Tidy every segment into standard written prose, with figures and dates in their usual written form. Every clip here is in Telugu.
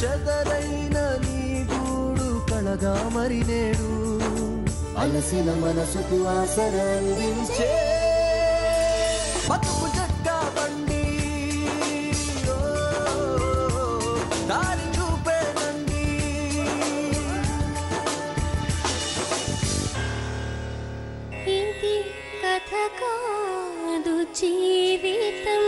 చెదరైన నీ గూడు కళగా మరి నేడు అలసిన మనసుకు ఆసరందించే బతుకు చెక్క బండి దారి చూపేనండి. ఇది కథ కాదు జీవితం.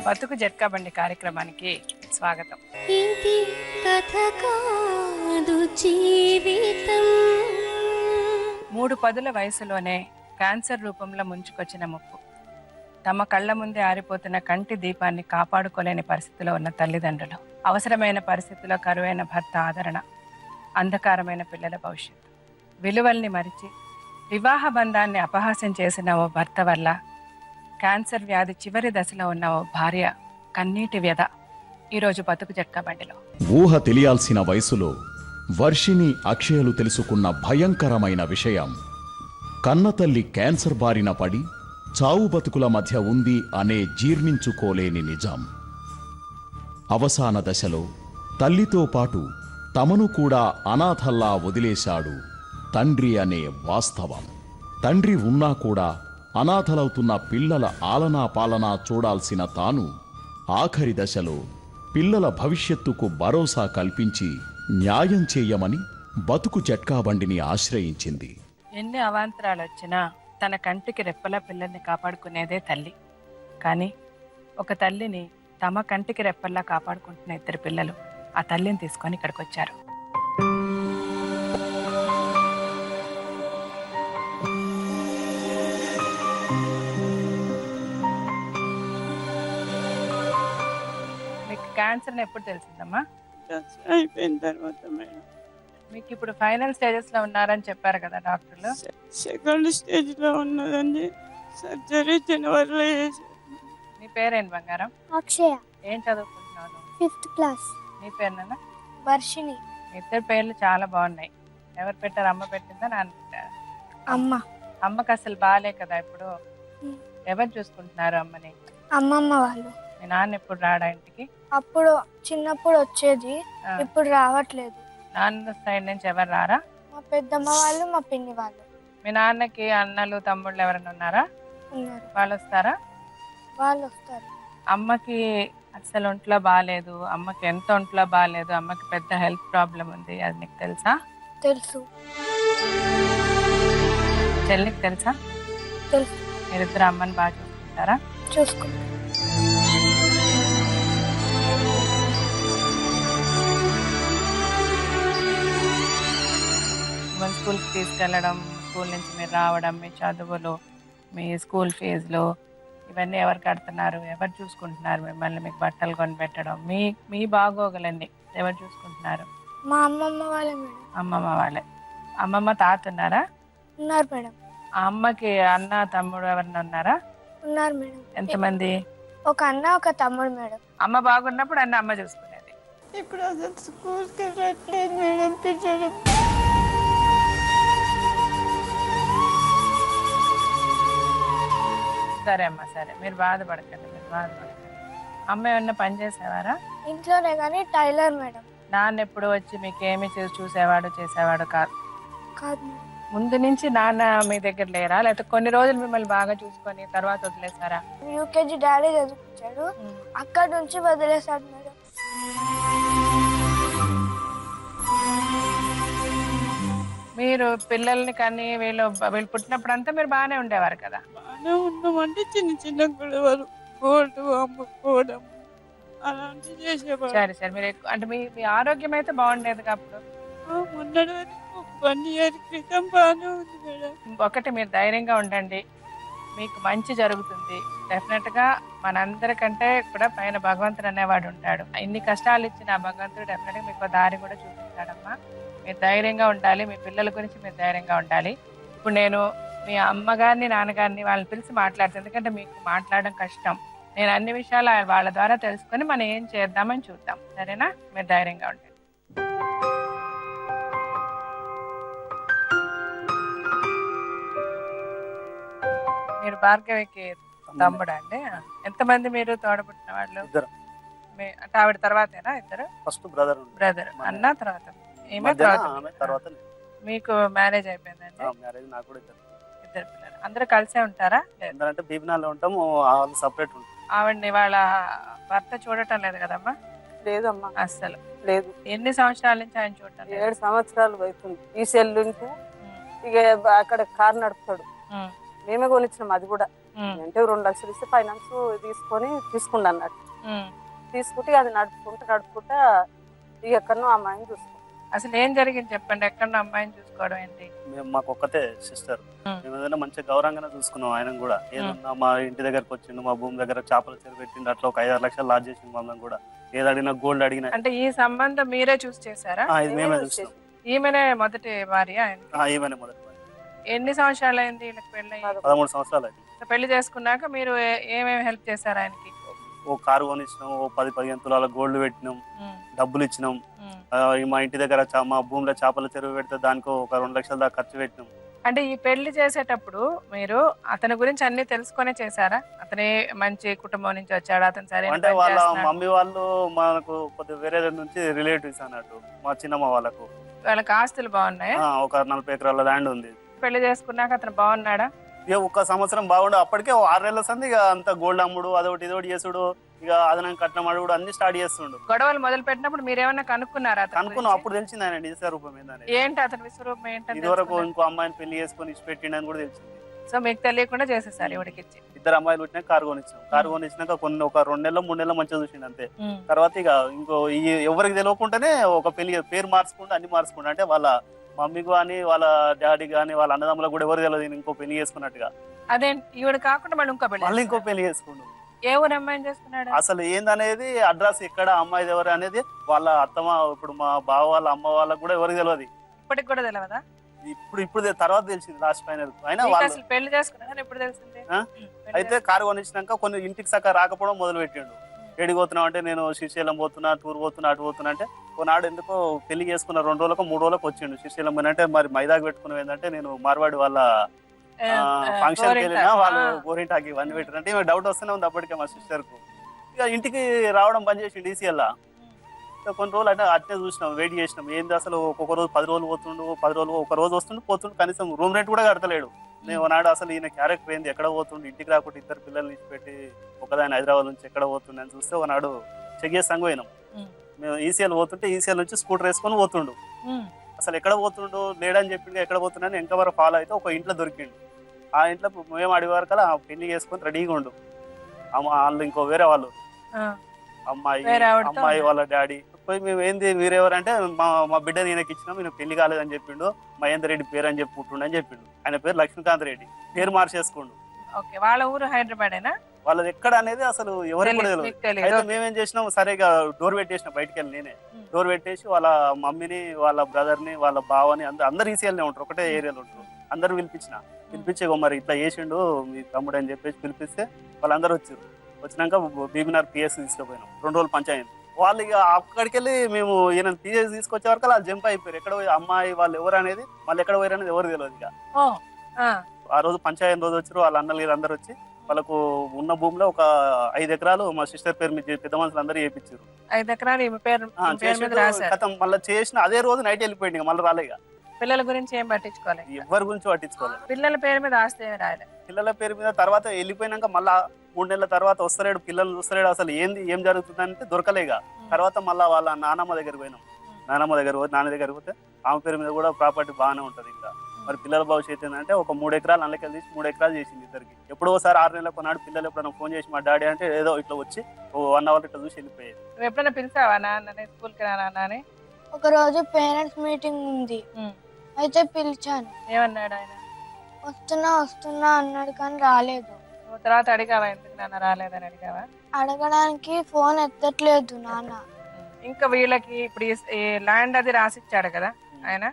బతుకు జట్కా బండి కార్యక్రమానికి స్వాగతం. ఇది కథ కాదు జీవితం. 3 పదుల వయసులోనే క్యాన్సర్ రూపంలో ముంచుకొచ్చిన ముప్పు. తమ కళ్ళ ముందే ఆరిపోతున్న కంటి దీపాన్ని కాపాడుకోలేని పరిస్థితిలో ఉన్న తల్లిదండ్రులు, అవసరమైన పరిస్థితిలో కరువైన భర్త ఆదరణ, అంధకారమైన పిల్లల భవిష్యత్తు, విలువల్ని మరిచి వివాహ బంధాన్ని అపహాస్యం చేసిన ఓ భర్త వల్ల క్యాన్సర్ వ్యాధి చివరి దశలో ఉన్న ఓ భార్య కన్నీటి వ్యధ ఈరోజు బతుకు జట్కా బండిలో. ఊహ తెలియాల్సిన వయసులో వర్షిణి, అక్షయలు తెలుసుకున్న భయంకరమైన విషయం కన్నతల్లి క్యాన్సర్ బారిన పడి చావు బతుకుల మధ్య ఉంది అనే జీర్ణించుకోలేని నిజం. అవసాన దశలో తల్లితో పాటు తమను కూడా అనాథల్లా వదిలేశాడు తండ్రి అనే వాస్తవం. తండ్రి ఉన్నా కూడా అనాథలవుతున్న పిల్లల ఆలనా పాలనా చూడాల్సిన తాను ఆఖరి దశలో పిల్లల భవిష్యత్తుకు భరోసా కల్పించి న్యాయం చేయమని బతుకు జట్కా బండిని ఆశ్రయించింది. ఎన్ని అవాంతరాలు వచ్చినా తన కంటికి రెప్పలా పిల్లల్ని కాపాడుకునేదే తల్లి. కానీ ఒక తల్లిని తమ కంటికి రెప్పల్లా కాపాడుకుంటున్న 2 పిల్లలు ఆ తల్లిని తీసుకొని ఇక్కడికి వచ్చారు. మీకు క్యాన్సర్ ఎప్పుడు తెలిసిందమ్మా? అయిపోయిన తర్వాత మేడం. మీకు ఇప్పుడు ఫైనల్ స్టేజెస్ లో ఉన్నారని చెప్పారు కదా డాక్టర్లు? సెకండ్ స్టేజ్ లో ఉన్నదండి. సర్జరీ జనవరిలో చేశారు. నీ పేరేంటి బంగారం? అక్షయ, ఏం చదువుకుంటున్నావు? 5th class. నీ పేరు నాన్న? వర్షిణి. మీ 2 పేర్లు చాలా బాగున్నాయి. ఎవరు పెట్టారు? అమ్మ పెట్టిందా, నాన్న పెట్టారా? అమ్మ. అమ్మకి అసలు బాగాలే కదా ఇప్పుడు. ఎవరు చూసుకుంటున్నారు అమ్మని? అమ్మమ్మ వాళ్ళు. మీ నాన్న ఎప్పుడు రాడా ఇంటికి? అప్పుడు చిన్నప్పుడు వచ్చేది, ఇప్పుడు రావట్లేదు. నాన్న సైడ్ నుంచి ఎవరు రారా? మా పెద్దమ్మ వాళ్ళు, మా పిన్ని వాళ్ళు. మీ నాన్నకి అన్నలు తమ్ముళ్ళు ఎవరైనా ఉన్నారా? ఉన్నారు. వాళ్ళు వస్తారా? వాళ్ళు వస్తారు. అమ్మకి అసలు ఒంట్లో బాగాలేదు, అమ్మకి ఎంత ఒంట్లో బాగాలేదు, అమ్మకి పెద్ద హెల్త్ ప్రాబ్లం ఉంది, అది నీకు తెలుసా? తెలుసు. చెల్లికి తెలుసా? తెలుసు. మీరిద్దరు అమ్మని బాగా చూసుకుంటారా? చూసుకుంటారు. మిమ్మల్ని స్కూల్కి తీసుకెళ్ళడం, స్కూల్ నుంచి మీరు రావడం, మీ చదువులు, మీ స్కూల్ ఫీజులు ఇవన్నీ ఎవరు కడుతున్నారు? ఎవరు చూసుకుంటున్నారు మిమ్మల్ని? మీకు బట్టలు కొనిపెట్టడం, మీ బాగోగులన్నీ ఎవరు చూసుకుంటున్నారు? మా అమ్మమ్మ వాళ్ళే మేడం. అమ్మమ్మ వాళ్ళే. అమ్మమ్మ తాత ఉన్నారా? ఉన్నారు మేడం. ఆ అమ్మకి అన్న తమ్ముడు ఎవరైనా ఉన్నారా? ఉన్నారు మేడం. ఎంతమంది? ఒక అన్న, ఒక తమ్ముడు మేడం. అమ్మ బాగున్నప్పుడు అన్న అమ్మ చూసుకునేది. ఇప్పుడు అసలు స్కూల్కి వెళ్ళట్లేదు మేడం పిల్లలు. సరే అమ్మ, సరే, మీరు బాధపడకండి. అమ్మ ఏమన్నా పని చేసేవారా? ఇంట్లోనే కానీ టైలర్ మేడం. నాన్న ఎప్పుడు వచ్చి మీకేమి చూసేవాడు చేసేవాడు కాదు? కాదు మేడం. ముందు నుంచి నాన్న మీ దగ్గర లేరా, లేకపోతే కొన్ని రోజులు మిమ్మల్ని బాగా చూసుకొని తర్వాత వదిలేసారా? యూకేజీ డాడీ చదువుకొచ్చాడు, అక్కడ నుంచి వదిలేశాడు మేడం. మీరు పిల్లల్ని కానీ వీళ్ళు పుట్టినప్పుడు అంతా మీరు బాగానే ఉండేవారు కదా? బాగానే ఉన్నామంటే చిన్న చిన్న గొడవలు, కోటు అమ్ముకోవడం అలాంటివి చేసేవాడు. సరే సరే, మీరు అంటే మీ ఆరోగ్యం అయితే బాగుండేది అప్పుడు? మొన్నటి వరకు 1 year క్రితం బాగానే ఉంది మేడం. ఒకటి, మీరు ధైర్యంగా ఉండండి, మీకు మంచి జరుగుతుంది. డెఫినెట్ గా మనందరికంటే కూడా పైన భగవంతుడు అనేవాడు ఉంటాడు. ఇన్ని కష్టాలు ఇచ్చిన ఆ భగవంతుడు డెఫినెట్ గా మీకు దారి కూడా చూపిస్తాడమ్మా. మీరు ధైర్యంగా ఉండాలి, మీ పిల్లల గురించి మీరు ధైర్యంగా ఉండాలి. ఇప్పుడు నేను మీ అమ్మగారిని నాన్నగారిని వాళ్ళని పిలిచి మాట్లాడుతాను, ఎందుకంటే మీకు మాట్లాడడం కష్టం. నేను అన్ని విషయాలు వాళ్ళ ద్వారా తెలుసుకొని మనం ఏం చేద్దామని చూద్దాం, సరేనా? మీరు ధైర్యంగా ఉండండి. మీరు భార్గవికి తమ్ముడా అండి? ఎంతమంది మీరు తోడబుట్టిన వాళ్ళు? ఇద్దరు. అంటే ఆవిడ తర్వాతేనా ఇద్దరు? ఫస్ట్ బ్రదర్ బ్రదర్, అన్న తర్వాత ఈమె తర్వాత మీకు మ్యారేజ్ అయిపోయిందండి? మ్యారేజ్ నాకు కూడా ఇద్దరు పిల్లలు. అందరూ కలిసే ఉంటారా? అంటే బీబీనాల్లో ఉంటాము, వాళ్ళు సపరేట్ ఉంటాం. ఆవిడని వాళ్ళ భర్త చూడటం లేదు కదమ్మా? లేదమ్మా, అస్సలు లేదు. ఎన్ని సంవత్సరాల నుంచి ఆయన చూడటం లేదు? 7 సంవత్సరాలు అవుతుంది. ఈ సెల్ ఉంటే ఇక అక్కడ కారు నడుపుతాడు. మేమే కొనిచ్చినాం అది కూడా. అంటే 2 లక్షలు ఇస్తే ఫైనాన్స్ తీసుకున్నా అన్నట్టు. తీసుకుంటే అది నడుపుకుంటా ఇక ఎక్కడో అమ్మాయిని చూసుకుంటాం. అసలు ఏం జరిగింది చెప్పండి, ఎక్కడ అమ్మాయిని చూసుకోవడం ఏంటి? మేము మాకు ఒక్కతే సిస్టర్, మేము ఏదైనా మంచిగా గౌరవంగానే చూసుకున్నాం. ఆయన కూడా ఏదన్నా మా ఇంటి దగ్గరకు వచ్చిండు, మా భూమి దగ్గర చేపల చెరువు పెట్టిండు, అట్లా ఒక 5-6 లక్షలు లాజ్ చేసిండు మమ్మల్ని కూడా. ఏది అడిగినా గోల్డ్ అడిగినా. అంటే ఈ సంబంధం మీరే చూసి చేశారా? ఇది మేమే చూస్తాం. ఈమెనే మొదటి భార్య ఆయన? ఈమెనే మొదటి భార్య. ఎన్ని సంవత్సరాలు అయింది వీళ్ళకి పెళ్ళి? 13 సంవత్సరాలు అయింది. పెళ్లి చేసుకున్నాక మీరు ఏమేమి హెల్ప్ చేశారు ఆయనకి? ఓ కారు కొనిచ్చినాం, ఓ 10-15 తులాల గోల్డ్ పెట్టినాం, డబ్బులు ఇచ్చినాం. మా ఇంటి దగ్గర మా భూమిలో చేపల చెరువు పెడితే దానికి ఒక 2 లక్షల దాకా ఖర్చు పెట్టినాం. అంటే ఈ పెళ్లి చేసేటప్పుడు మీరు అతని గురించి అన్ని తెలుసుకునే చేశారా? అతనే మంచి కుటుంబం నుంచి వచ్చాడు, అతను సరే అంటే వాళ్ళ మమ్మీ వాళ్ళు మనకు కొద్దిగా వేరే నుంచి రిలేటివ్స్ అన్నట్టు, మా చిన్నమ్మ వాళ్ళకు. వాళ్ళకి ఆస్తులు బాగున్నాయి, ఒక 40 ఎకరాల ల్యాండ్ ఉంది. పెళ్లి చేసుకున్నాక అతను బాగున్నాడా? ఇక 1 సంవత్సరం బాగుండే, అప్పటికే 6 నెలల సంది ఇక అంత గోల్డ్ అమ్ముడు, అదొకటి ఇదొకటి చేసుడు, ఇక అదనం కట్నం అడుగుడు అన్ని స్టార్ట్ చేస్తుండు. గొడవలు మొదలు పెట్టినప్పుడు మీరేమన్నా కనుక్కున్నారా? కనుక్కున్నాం, అప్పుడు తెలిసింది ఆయన విశ్వరూపం ఏంటని. ఏంటి అతని విశ్వరూపం ఏంటని? ఇదివరకు ఇంకో అమ్మాయిని పెళ్లి చేసుకుని ఇచ్చిపెట్టిండని కూడా తెలిసింది. సో మీకు తెలియకుండా చేసేసారు ఇవిడికిచ్చి? 2 అమ్మాయిలు పుట్టినాక కారు కొనిచ్చాం. కారు కొనిచ్చినాక ఒక 2 నెలలు 3 నెలలు మంచిగా చూసిండు అంతే. తర్వాత ఇక ఇంకో ఎవరికి తెలియకుండానే ఒక పెళ్లి పేరు మార్చుకుంటూ అన్ని మార్చుకుంటా, అంటే వాళ్ళ మమ్మీ కానీ వాళ్ళ డాడీ కానీ వాళ్ళ అన్నదమ్ములకు కూడా ఎవరు తెలియదు ఇంకో పెళ్లి చేసుకున్నట్టుగా. అదే ఈవిడ కాకుండా మళ్ళీ ఇంకో పెళ్లి చేసుకుంటాం. ఏ ఊరు అమ్మాయిని చేసుకున్నాడు? అసలు ఏందనేది అడ్రస్ ఎక్కడ అమ్మాయి ఎవరు అనేది వాళ్ళ అత్తమ్మ, ఇప్పుడు మా బావ వాళ్ళ అమ్మ వాళ్ళకి కూడా ఎవరికి తెలియదు. ఇప్పటికి కూడా తెలియదా? ఇప్పుడు తర్వాత తెలిసింది లాస్ట్ ఫైనల్. అయినా అసలు పెళ్లి చేసుకున్నా ఇప్పుడు తెలిసింది. అయితే కారు కొనిచ్చినాక కొన్ని ఇంటికి సక్క రాకపోవడం మొదలు పెట్టిండు. ఏడిపోతున్నావు అంటే నేను శ్రీశైలం పోతున్నా, టూర్ పోతున్నా, అటు పోతున్నా అంటే కొన్నాడు ఎందుకో పెళ్లి చేసుకున్న 2 రోజులకు 3 రోజులకు వచ్చిండు శ్రీశైలం. అంటే మరి మైదాకు పెట్టుకున్నావు ఏంటంటే నేను మార్వాడి వాళ్ళ ఫంక్షన్కి వెళ్ళినా వాళ్ళు గోరింటాకి ఇవన్నీ పెట్టారు అంటే డౌట్ వస్తూనే ఉంది అప్పటికే మా సిస్టర్ కు. ఇక ఇంటికి రావడం బంద్ చేసిండు ఈసీఎల్లా. కొన్ని రోజులు అంటే అట్నే చూసినాం, వెయిట్ చేసినాం. ఏంది అసలు ఒక్కొక్క రోజు 10 రోజులు పోతుండు, 10 రోజులు ఒక రోజు వస్తుండు పోతుండు, కనీసం రూమ్ రెంట్ కూడా కడతలేడు. నేను నాడు అసలు ఈయన క్యారెక్టర్ ఏంది, ఎక్కడ పోతుండు, ఇంటికి రాకుండా 2 పిల్లల్ని ఇచ్చిపెట్టి ఒకదాని హైదరాబాద్ నుంచి ఎక్కడ పోతుండే అని చూస్తే ఒకనాడు చెక్ చేసి పోయినాం. మేము ఈసీఎల్ పోతుంటే ఈసీఎల్ నుంచి స్కూటర్ వేసుకొని పోతుండు. అసలు ఎక్కడ పోతుండు లేడని చెప్పిండు, ఎక్కడ పోతున్నాను వెనక వరకు ఫాలో అయితే ఒక ఇంట్లో దొరికిండు. ఆ ఇంట్లో మేము అడిగే వరకు అలా పెళ్లి చేసుకొని రెడీగా ఉండు. వాళ్ళు ఇంకో వేరే వాళ్ళు అమ్మాయి వాళ్ళ డాడీ పోయి మేము ఏంది మీరెవరంటే మా బిడ్డని ఈయనకి ఇచ్చినాం, ఈయన పెళ్లి కాలేదని చెప్పిండు. మహేందర్ రెడ్డి పేరు అని చెప్పి పుట్టుండు అని చెప్పిండు. ఆయన పేరు లక్ష్మీకాంత్ రెడ్డి, పేరు మార్చేసుకుండు. వాళ్ళ ఊరు హైదరాబాదేనా? వాళ్ళది ఎక్కడ అనేది అసలు ఎవరికి కూడా తెలియదు. అయితే మేమేం చేసినాం, సరేగా డోర్ పెట్టేసిన బయటకు వెళ్ళి నేనే డోర్ పెట్టేసి వాళ్ళ మమ్మీని, వాళ్ళ బ్రదర్ని, వాళ్ళ బావని అందరు ఈసీఎల్నే ఉంటారు, ఒకటే ఏరియాలో ఉంటారు. అందరు పిలిపించి మరి ఇట్లా చేసిండు మీ తమ్ముడు అని చెప్పేసి పిలిపిస్తే వాళ్ళందరూ వచ్చారు. వచ్చినాక బీబీనార్ పిఎస్ తీసుకుపోయినాం. 2 రోజులు పంచాయతీ. వాళ్ళు ఇక అక్కడికి వెళ్ళి మేము ఈయన పిఎస్ తీసుకొచ్చే వరకు వాళ్ళు జంప్ అయిపోయారు. ఎక్కడ అమ్మాయి వాళ్ళు ఎవరు అనేది మళ్ళీ ఎక్కడ పోయారు అనేది ఎవరు తెలియదు. ఇక ఆ రోజు పంచాయతీ రోజు వచ్చారు వాళ్ళ అన్నలు అందరూ వచ్చి వాళ్ళకు ఉన్న భూమిలో ఒక 5 ఎకరాలు మా సిస్టర్ పేరు మీద పెద్ద మనుషులు అందరూ చేయించారు. 5 ఎకరాలు మళ్ళీ చేసిన అదే రోజు నైట్ వెళ్ళిపోయింది. మళ్ళీ రాలే. ఇక పిల్లల గురించి ఏం పట్టించుకోలేదు, ఎవరి గురించి పట్టించుకోలేదు. పిల్లల పేరు మీద ఆస్తి రాలే. పిల్లల పేరు మీద తర్వాత వెళ్ళిపోయినాక మళ్ళా 3 నెలల తర్వాత వస్తలేడు, పిల్లలు చూస్తలేడు, అసలు ఏం జరుగుతుందంటే దొరకలేగా. తర్వాత మళ్ళీ వాళ్ళ నానమ్మ దగ్గర పోయినాం. నాన్న దగ్గర పోతే ఆమె పేరు మీద కూడా ప్రాపర్టీ బాగానే ఉంటది. ఇంకా మరి పిల్లల భవిష్యత్తు ఏంటంటే ఒక 3 ఎకరాలు అందులోకి తీసి 3 ఎకరాలు చేసింది ఇద్దరికి. ఎప్పుడో ఒకసారి 6 నెలలకు కొన్నాడు పిల్లలు ఎప్పుడైనా ఫోన్ చేసి మా డాడీ అంటే ఏదో ఇట్లా వచ్చి 1 అవర్ ఇట్లా చూసి వెళ్ళిపోయేది. నువ్వు ఎప్పుడైనా పిలిచావా నాన్న స్కూల్కి రానా? ఒక రోజు పేరెంట్స్ మీటింగ్ ఉంది, అయితే పిలిచాను. ఏమన్నాడు ఆయన? వస్తున్నా అన్నాడు కానీ రాలేదు. నువ్వు తర్వాత అడిగావా ఎందుకు నాన్న రాలేదని అడిగావా? అడగడానికి ఫోన్ ఎత్తట్లేదు నాన్న. ఇంకా వీళ్ళకి ఇప్పుడు ఈ ల్యాండ్ అది రాసిచ్చాడు కదా ఆయన,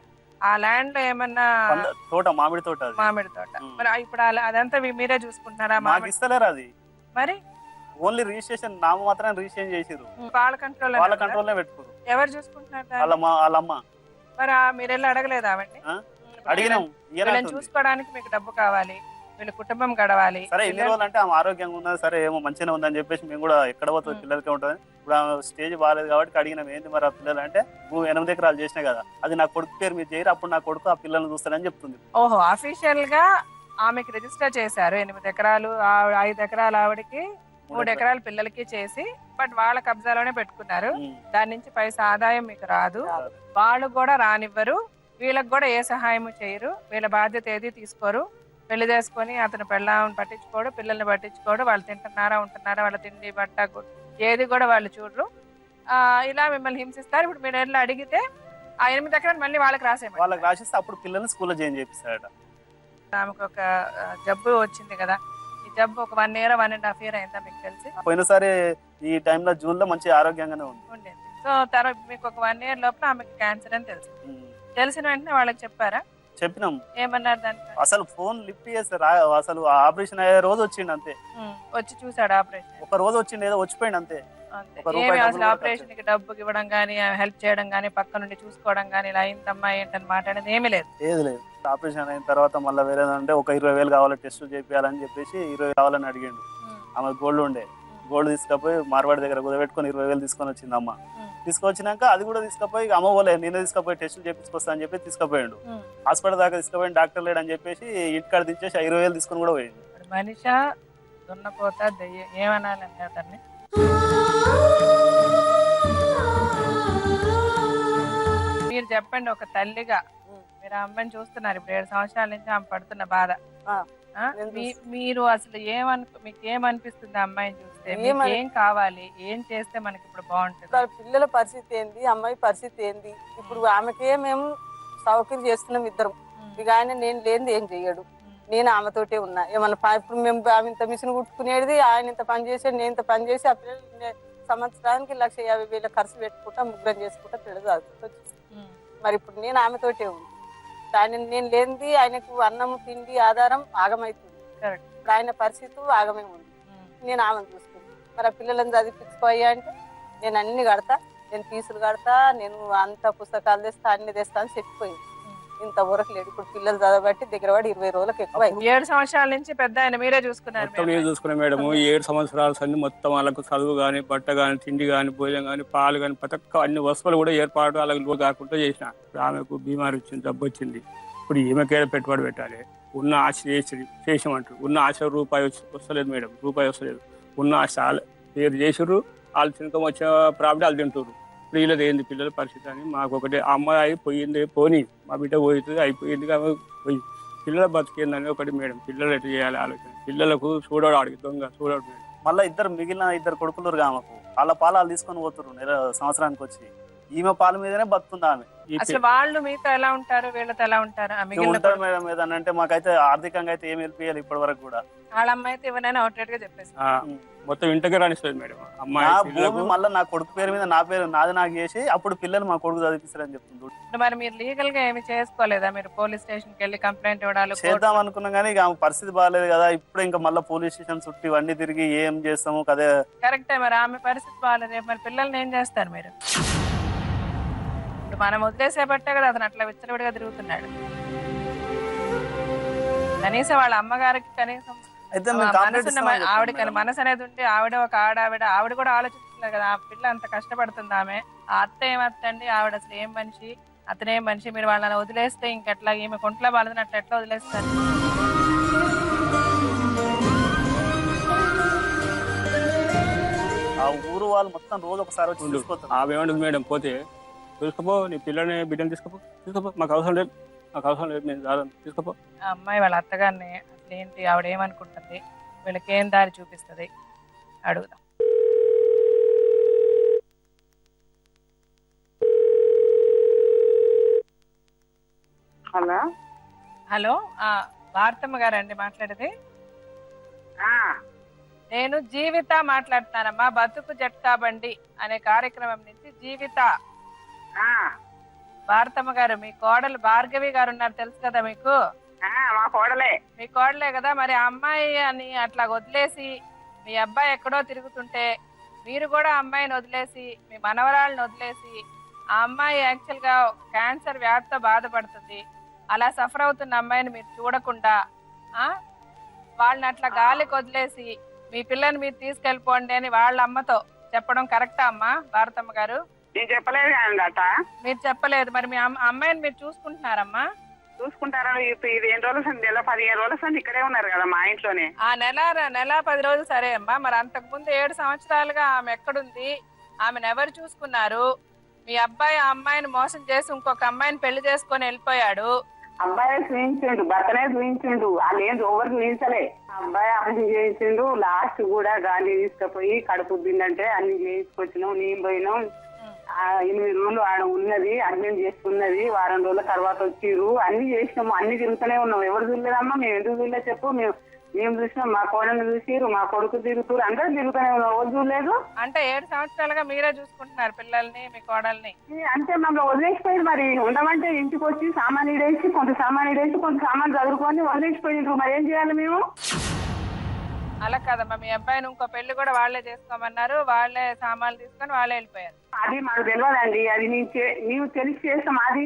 ఆ ల్యాండ్ లో ఏమన్నా తోట మామిడి తోట మరి ఇప్పుడు అదంతా మీరే చూసుకుంటున్నారా? మాకు ఇస్తలేరు అది. మరి ఓన్లీ రిజిస్ట్రేషన్ నామ మాత్రం రిజిస్ట్రేషన్ చేసిరు. వాళ్ళ కంట్రోల్ వాళ్ళ కంట్రోల్ పెట్టుకోరు. ఎవరు చూసుకుంటున్నారు దాన్ని? వాళ్ళ అమ్మ. మరి మీరు వెళ్ళి అడగలేదు ఆవిడ్ని? అడిగినాం. వీళ్ళని చూసుకోవడానికి మీకు డబ్బు కావాలి, వీళ్ళ కుటుంబం గడవాలి. సరే ఎన్ని రోజులు అంటే ఆమె ఆరోగ్యంగా ఉన్నది, సరే ఏమో మంచిగా ఉందని చెప్పేసి మేము కూడా ఎక్కడ పోతుంది పిల్లలకే ఉంటుంది. ఇప్పుడు ఆమె స్టేజ్ బాగాలేదు కాబట్టి అడిగినాం ఏంది మరి ఆ పిల్లలు అంటే, నువ్వు 8 ఎకరాలు చేసినా కదా, అది నా కొడుకు పేరు మీరు చేయరు, అప్పుడు నా కొడుకు ఆ పిల్లల్ని చూస్తానని చెప్తుంది. ఓహో, అఫీషియల్ గా ఆమెకి రిజిస్టర్ చేశారు. 8 ఎకరాలు, 5 ఎకరాలు ఆవిడకి, 3 ఎకరాలు పిల్లలకి చేసి, బట్ వాళ్ళ కబ్జాలోనే పెట్టుకున్నారు. దాని నుంచి పైసా ఆదాయం మీకు రాదు, వాళ్ళు కూడా రానివ్వరు, వీళ్ళకి కూడా ఏ సహాయం చేయరు, వీళ్ళ బాధ్యత ఏది తీసుకోరు. పెళ్లి చేసుకొని అతను పెళ్ళామని పట్టించుకోడు, పిల్లల్ని పట్టించుకోడు, వాళ్ళు తింటున్నారా ఉంటున్నారా, వాళ్ళ తిండి బట్ట ఏది కూడా వాళ్ళు చూడరు. ఇలా మిమ్మల్ని హింసిస్తారు. ఇప్పుడు మీరు వెళ్ళి అడిగితే ఆ 8 ఎకరాలు మళ్ళీ వాళ్ళకి రాసేస్తే అప్పుడు పిల్లల్ని స్కూల్లో జాయిన్ చేపిస్తారట. ఆమెకు ఒక జబ్బు వచ్చింది కదా, ఈ జబ్బు ఒక 1 year 1.5 year అయిందా మీకు తెలిసి? పోయినసారి ఈ టైంలో జూన్ లో మంచి ఆరోగ్యంగానే ఉండేది. సో తర్వాత మీకు ఒక 1 year లోపల ఆమెకు క్యాన్సర్ అని తెలిసిన వెంటనే వాళ్ళకి చెప్పారా? చెప్పినాం. ఏమన్నారు దానికి? అసలు ఫోన్ లిఫ్ట్ చేస్తారు. అసలు ఆపరేషన్ అయ్యే రోజు వచ్చిండు అంతే. వచ్చి చూసాడు ఆపరేషన్? ఒక రోజు వచ్చిండు, ఏదో వచ్చిపోయింది అంతే. అసలు ఆపరేషన్ కి డబ్బుకి ఇవ్వడం గానీ, హెల్ప్ చేయడం గానీ, పక్క నుండి చూసుకోవడం గానీ, ఇలా అయిందమ్మా ఏంటని మాట్లాడేది ఏమీ లేదు. ఏది లేదు. ఆపరేషన్ అయిన తర్వాత మళ్ళీ వేరేదంటే ఒక 20,000 కావాలి, టెస్ట్ చేయాలని చెప్పేసి 20 కావాలని అడిగిండు. ఆమె గోల్డ్ ఉండే, గోల్డ్ తీసుకపోయి మార్వాడి దగ్గర కుదబెట్టుకొని 20,000 తీసుకొని వచ్చింది అమ్మ. తీసుకొచ్చినాక అది కూడా తీసుకుపోయి అమ్మ పోలే, నేనే తీసుకుపోయి టెస్టులు చేపించుకొస్తా అని చెప్పి తీసుకుపోయాడు. హాస్పిటల్ దాకా తీసుకుపోయి డాక్టర్ లేడు అని చెప్పేసి ఇంటికాడ దించేసి 20,000 తీసుకొని కూడా పోయింది. మనిషా దున్నపోత దయ్యం ఏమనాలంటే అతన్ని? మీరు చెప్పండి, ఒక తల్లిగా మీరు ఆ అమ్మాయిని చూస్తున్నారు, ఇప్పుడు 7 సంవత్సరాల నుంచి ఆమె పడుతున్న బాధ, మీరు అసలు మీకు ఏమనిపిస్తుంది అమ్మాయిని చూస్తే? ఏం కావాలి, ఏం చేస్తే మనకి ఇప్పుడు బాగుంటుంది? పిల్లల పరిస్థితి ఏంది, అమ్మాయి పరిస్థితి ఏంది? ఇప్పుడు ఆమెకే మేము సౌకర్యం చేస్తున్నాం ఇద్దరం. ఇక ఆయన నేను లేనిది ఏం చెయ్యడు, నేను ఆమెతోటే ఉన్నా. ఏమన్నా ఇప్పుడు మేము ఆమె ఇంత మిషన్ కుట్టుకునేది, ఆయన ఇంత పని చేసేది, నేను ఇంత పని చేసి ఆ పిల్లలు సంవత్సరానికి 1,50,000 ఖర్చు పెట్టుకుంటా, ముగ్గురం చేసుకుంటా పిల్లలు చదువుకుంటూ. మరి ఇప్పుడు నేను ఆమెతోటే ఉంది. ఆయన నేను లేనిది ఆయనకు అన్నం తిండి ఆధారం ఆగమవుతుంది. ఇప్పుడు ఆయన పరిస్థితి ఆగమే ఉంది, నేను ఆమెను చూసుకుంటాను. మరి ఆ పిల్లలను చదివించుకోయ్యా అంటే నేను అన్ని కడతా, నేను ఫీజులు కడతా, నేను అంత పుస్తకాలు తెస్తా, అన్ని తెస్తా అని చెప్పిపోయింది. ఇంతవరకు లేదు. ఇప్పుడు పిల్లలు చదవబట్టి దగ్గర 20 రోజులకు ఎక్కువ. 7 సంవత్సరాల నుంచి పెద్ద ఆయన మీరే చూసుకున్నారు? చూసుకున్నా మేడం. 7 సంవత్సరాల సంది మొత్తం వాళ్ళకు చదువు కానీ, బట్ట కానీ, తిండి కానీ, భోజనం కానీ, పాలు కానీ, ప్రతి అన్ని వస్తువులు కూడా ఏర్పాటు వాళ్ళకి కాకుండా చేసిన. ఆమెకు బీమారి వచ్చింది, జబ్బు వచ్చింది. ఇప్పుడు ఈమెకే పెట్టుబడి పెట్టాలి. ఉన్న ఆశ చేసామంటారు, ఉన్న ఆశ రూపాయి వస్తలేదు మేడం, రూపాయి వస్తలేదు. ఉన్న ఆశ పేరు చేసారు, వాళ్ళు తినకం వచ్చే ప్రాబ్లం వాళ్ళు తింటారు. ఇప్పుడు వీళ్ళది ఏంది పిల్లల పరిస్థితి అని మాకు ఒకటి, అమ్మాయి పోయింది పోనీ, మా బిడ్డ పోయింది అయిపోయింది పోయి, పిల్లల బతికేందని ఒకటి మేడం. పిల్లలు ఎట్లా చేయాలి ఆలోచన, పిల్లలకు చూడడు, ఆడికి దొంగ చూడడు మేడం. మళ్ళీ మిగిలిన 2 కొడుకులు ఆమెకు వాళ్ళ పాలు తీసుకొని పోతున్నారు సంవత్సరానికి వచ్చి. ఈమె పాల మీదనే బతుకుంది ఆమె. అసలు వాళ్ళు మీతో ఎలా ఉంటారు, వీళ్ళతో ఎలా ఉంటారు? ఉంటారు మేడం. ఏదనంటే మాకైతే ఆర్థికంగా అయితే ఏమి హెల్ప్ చేయాలి ఇప్పటి వరకు కూడా. వాళ్ళ అమ్మాయి అయితే ఇవన్నీ అవుట్లెట్ గా చెప్పేసి మొత్తం ఇంటికి రానిస్తుంది మేడం. భూమి మళ్ళీ నా కొడుకు పేరు మీద నా పేరు నాది నాకు చేసి అప్పుడు పిల్లలు మా కొడుకు చదివిస్తారని చెప్తుంది. మరి మీరు లీగల్ గా ఏమి చేసుకోలేదా? మీరు పోలీస్ స్టేషన్ కి వెళ్ళి కంప్లైంట్ ఇవ్వడాలు చేద్దాం అనుకున్నాం కానీ ఇక ఆమె పరిస్థితి బాగాలేదు కదా. ఇప్పుడు ఇంకా మళ్ళీ పోలీస్ స్టేషన్ చుట్టూ ఇవన్నీ తిరిగి ఏం చేస్తాము కదే. కరెక్టే. మరి ఆమె పరిస్థితి బాగాలేదు, మరి పిల్లల్ని ఏం చేస్తారు మీరు? మనం వదిలేసేపట్టే కదా అతను అట్లా విచ్చలవిడిగా తిరుగుతున్నాడు. కనీసం వాళ్ళ అమ్మగారికి కనీసం ఆవిడ మనసు అనేది ఉంటే, ఆవిడ ఒక ఆవిడ కూడా ఆలోచిస్తున్నారు కదా, ఆ పిల్ల అంత కష్టపడుతుంది ఆమె. ఆ అత్త ఏమత్తండి, ఆవిడ అసలు ఏం మనిషి, అతనేం మనిషి. మీరు వాళ్ళని వదిలేస్తే ఇంకెట్లా? ఈమె కొంట్లో బాధనట్లు ఎట్లా వదిలేస్తారు? ఆ ఊరు వాళ్ళు మొత్తం రోజు ఒకసారి వచ్చి చూసుకుంటారు. ఆమె ఏమంటుంది మేడం, పోతే చూసుకోపో, నీ పిల్లని బిడ్డను తీసుకోపో, మాకు అవసరం లేదు, నేను రాదని తీసుకోపో. అమ్మాయి వాళ్ళ అత్తగారిని అసలు ఏంటి, ఆవిడ ఏమనుకుంటుంది, వీళ్ళకి ఏం దారి చూపిస్తుంది అడుగుదాం. హలో హలో, భారతమ్మ గారండి మాట్లాడేది? నేను జీవిత మాట్లాడుతున్నానమ్మా, బతుకు జట్కా బండి అనే కార్యక్రమం నుంచి. జీవిత భారతమ్మ గారు, మీ కోడలు భార్గవి గారు ఉన్నారు, తెలుసు కదా మీకు? మా కోడలే. మీ కోడలే కదా. మరి ఆ అమ్మాయి అని అట్లా వదిలేసి మీ అబ్బాయి ఎక్కడో తిరుగుతుంటే మీరు కూడా అమ్మాయిని వదిలేసి మీ మనవరాళ్ళని వదిలేసి ఆ అమ్మాయి యాక్చువల్గా క్యాన్సర్ వ్యాధితో బాధపడుతుంది, అలా సఫర్ అవుతున్న అమ్మాయిని మీరు చూడకుండా వాళ్ళని అట్లా గాలికి వదిలేసి మీ పిల్లని మీరు తీసుకెళ్ళిపోండి అని వాళ్ళ అమ్మతో చెప్పడం కరెక్టా అమ్మా భారతమ్మ గారు? నేను చెప్పలేదు అట. మీరు చెప్పలేదు, మరి మీ అమ్మాయిని మీరు చూసుకుంటున్నారమ్మా? చూసుకుంటారా? ఇది ఎన్ని రోజులు నెల 15 రోజులు ఇక్కడే ఉన్నారు కదా మా ఇంట్లోనే. ఆ నెల 10 రోజులు సరే అమ్మా, మరి అంతకు ముందు 7 సంవత్సరాలుగా ఆమె ఎక్కడుంది? ఆమెను ఎవరు చూసుకున్నారు? మీ అబ్బాయి ఆ అమ్మాయిని మోసం చేసి ఇంకొక అమ్మాయిని పెళ్లి చేసుకొని వెళ్ళిపోయాడు. అబ్బాయి చూపించిండు, భర్తనే చూపించిండు, వాళ్ళు ఏం ఎవరు చూపించలే. అబ్బాయి ఆపరేషన్ చేయించిండు. లాస్ట్ కూడా గాంధీ తీసుకుపోయి కడుపు తిందంటే అన్ని చేయించుకొచ్చినాం. నేను పోయినాం. 8 రోజులు ఆడ ఉన్నది, అడ్మిట్ చేసుకున్నది. వారం రోజుల తర్వాత వచ్చిర్రు. అన్ని చేసినాము, అన్ని తిరుగుతూనే ఉన్నాం. ఎవరు చూడలేదమ్మా? మేము ఎందుకు చూడలేదు చెప్పు? మేము చూసినాం, మా కోడలు చూసిరు, మా కొడుకు తిరుగుతారు, అందరూ తిరుగుతూనే ఉన్నాం. ఎవరు చూడలేదు. అంటే 7 సంవత్సరాలుగా మీరే చూసుకుంటున్నారు పిల్లల్ని, మీ కోడల్ని? అంటే మమ్మల్ని వదిలేసిపోయింది. మరి ఉండమంటే ఇంటికి వచ్చి సామాన్ ఇడేసి కొంత సామాన్ చదువుకొని వదిలేసిపోయిండ్రు. మరి ఏం చేయాలి మేము? అలా కదమ్మా, మీ అబ్బాయిని ఇంకో పెళ్లి కూడా వాళ్ళే చేసుకోమన్నారు, వాళ్ళే సామాన్లు తీసుకొని వాళ్ళే వెళ్ళిపోయారు. అది మాకు తెలియదండి. అది నీవు తెలిసి చేస్తాం. అది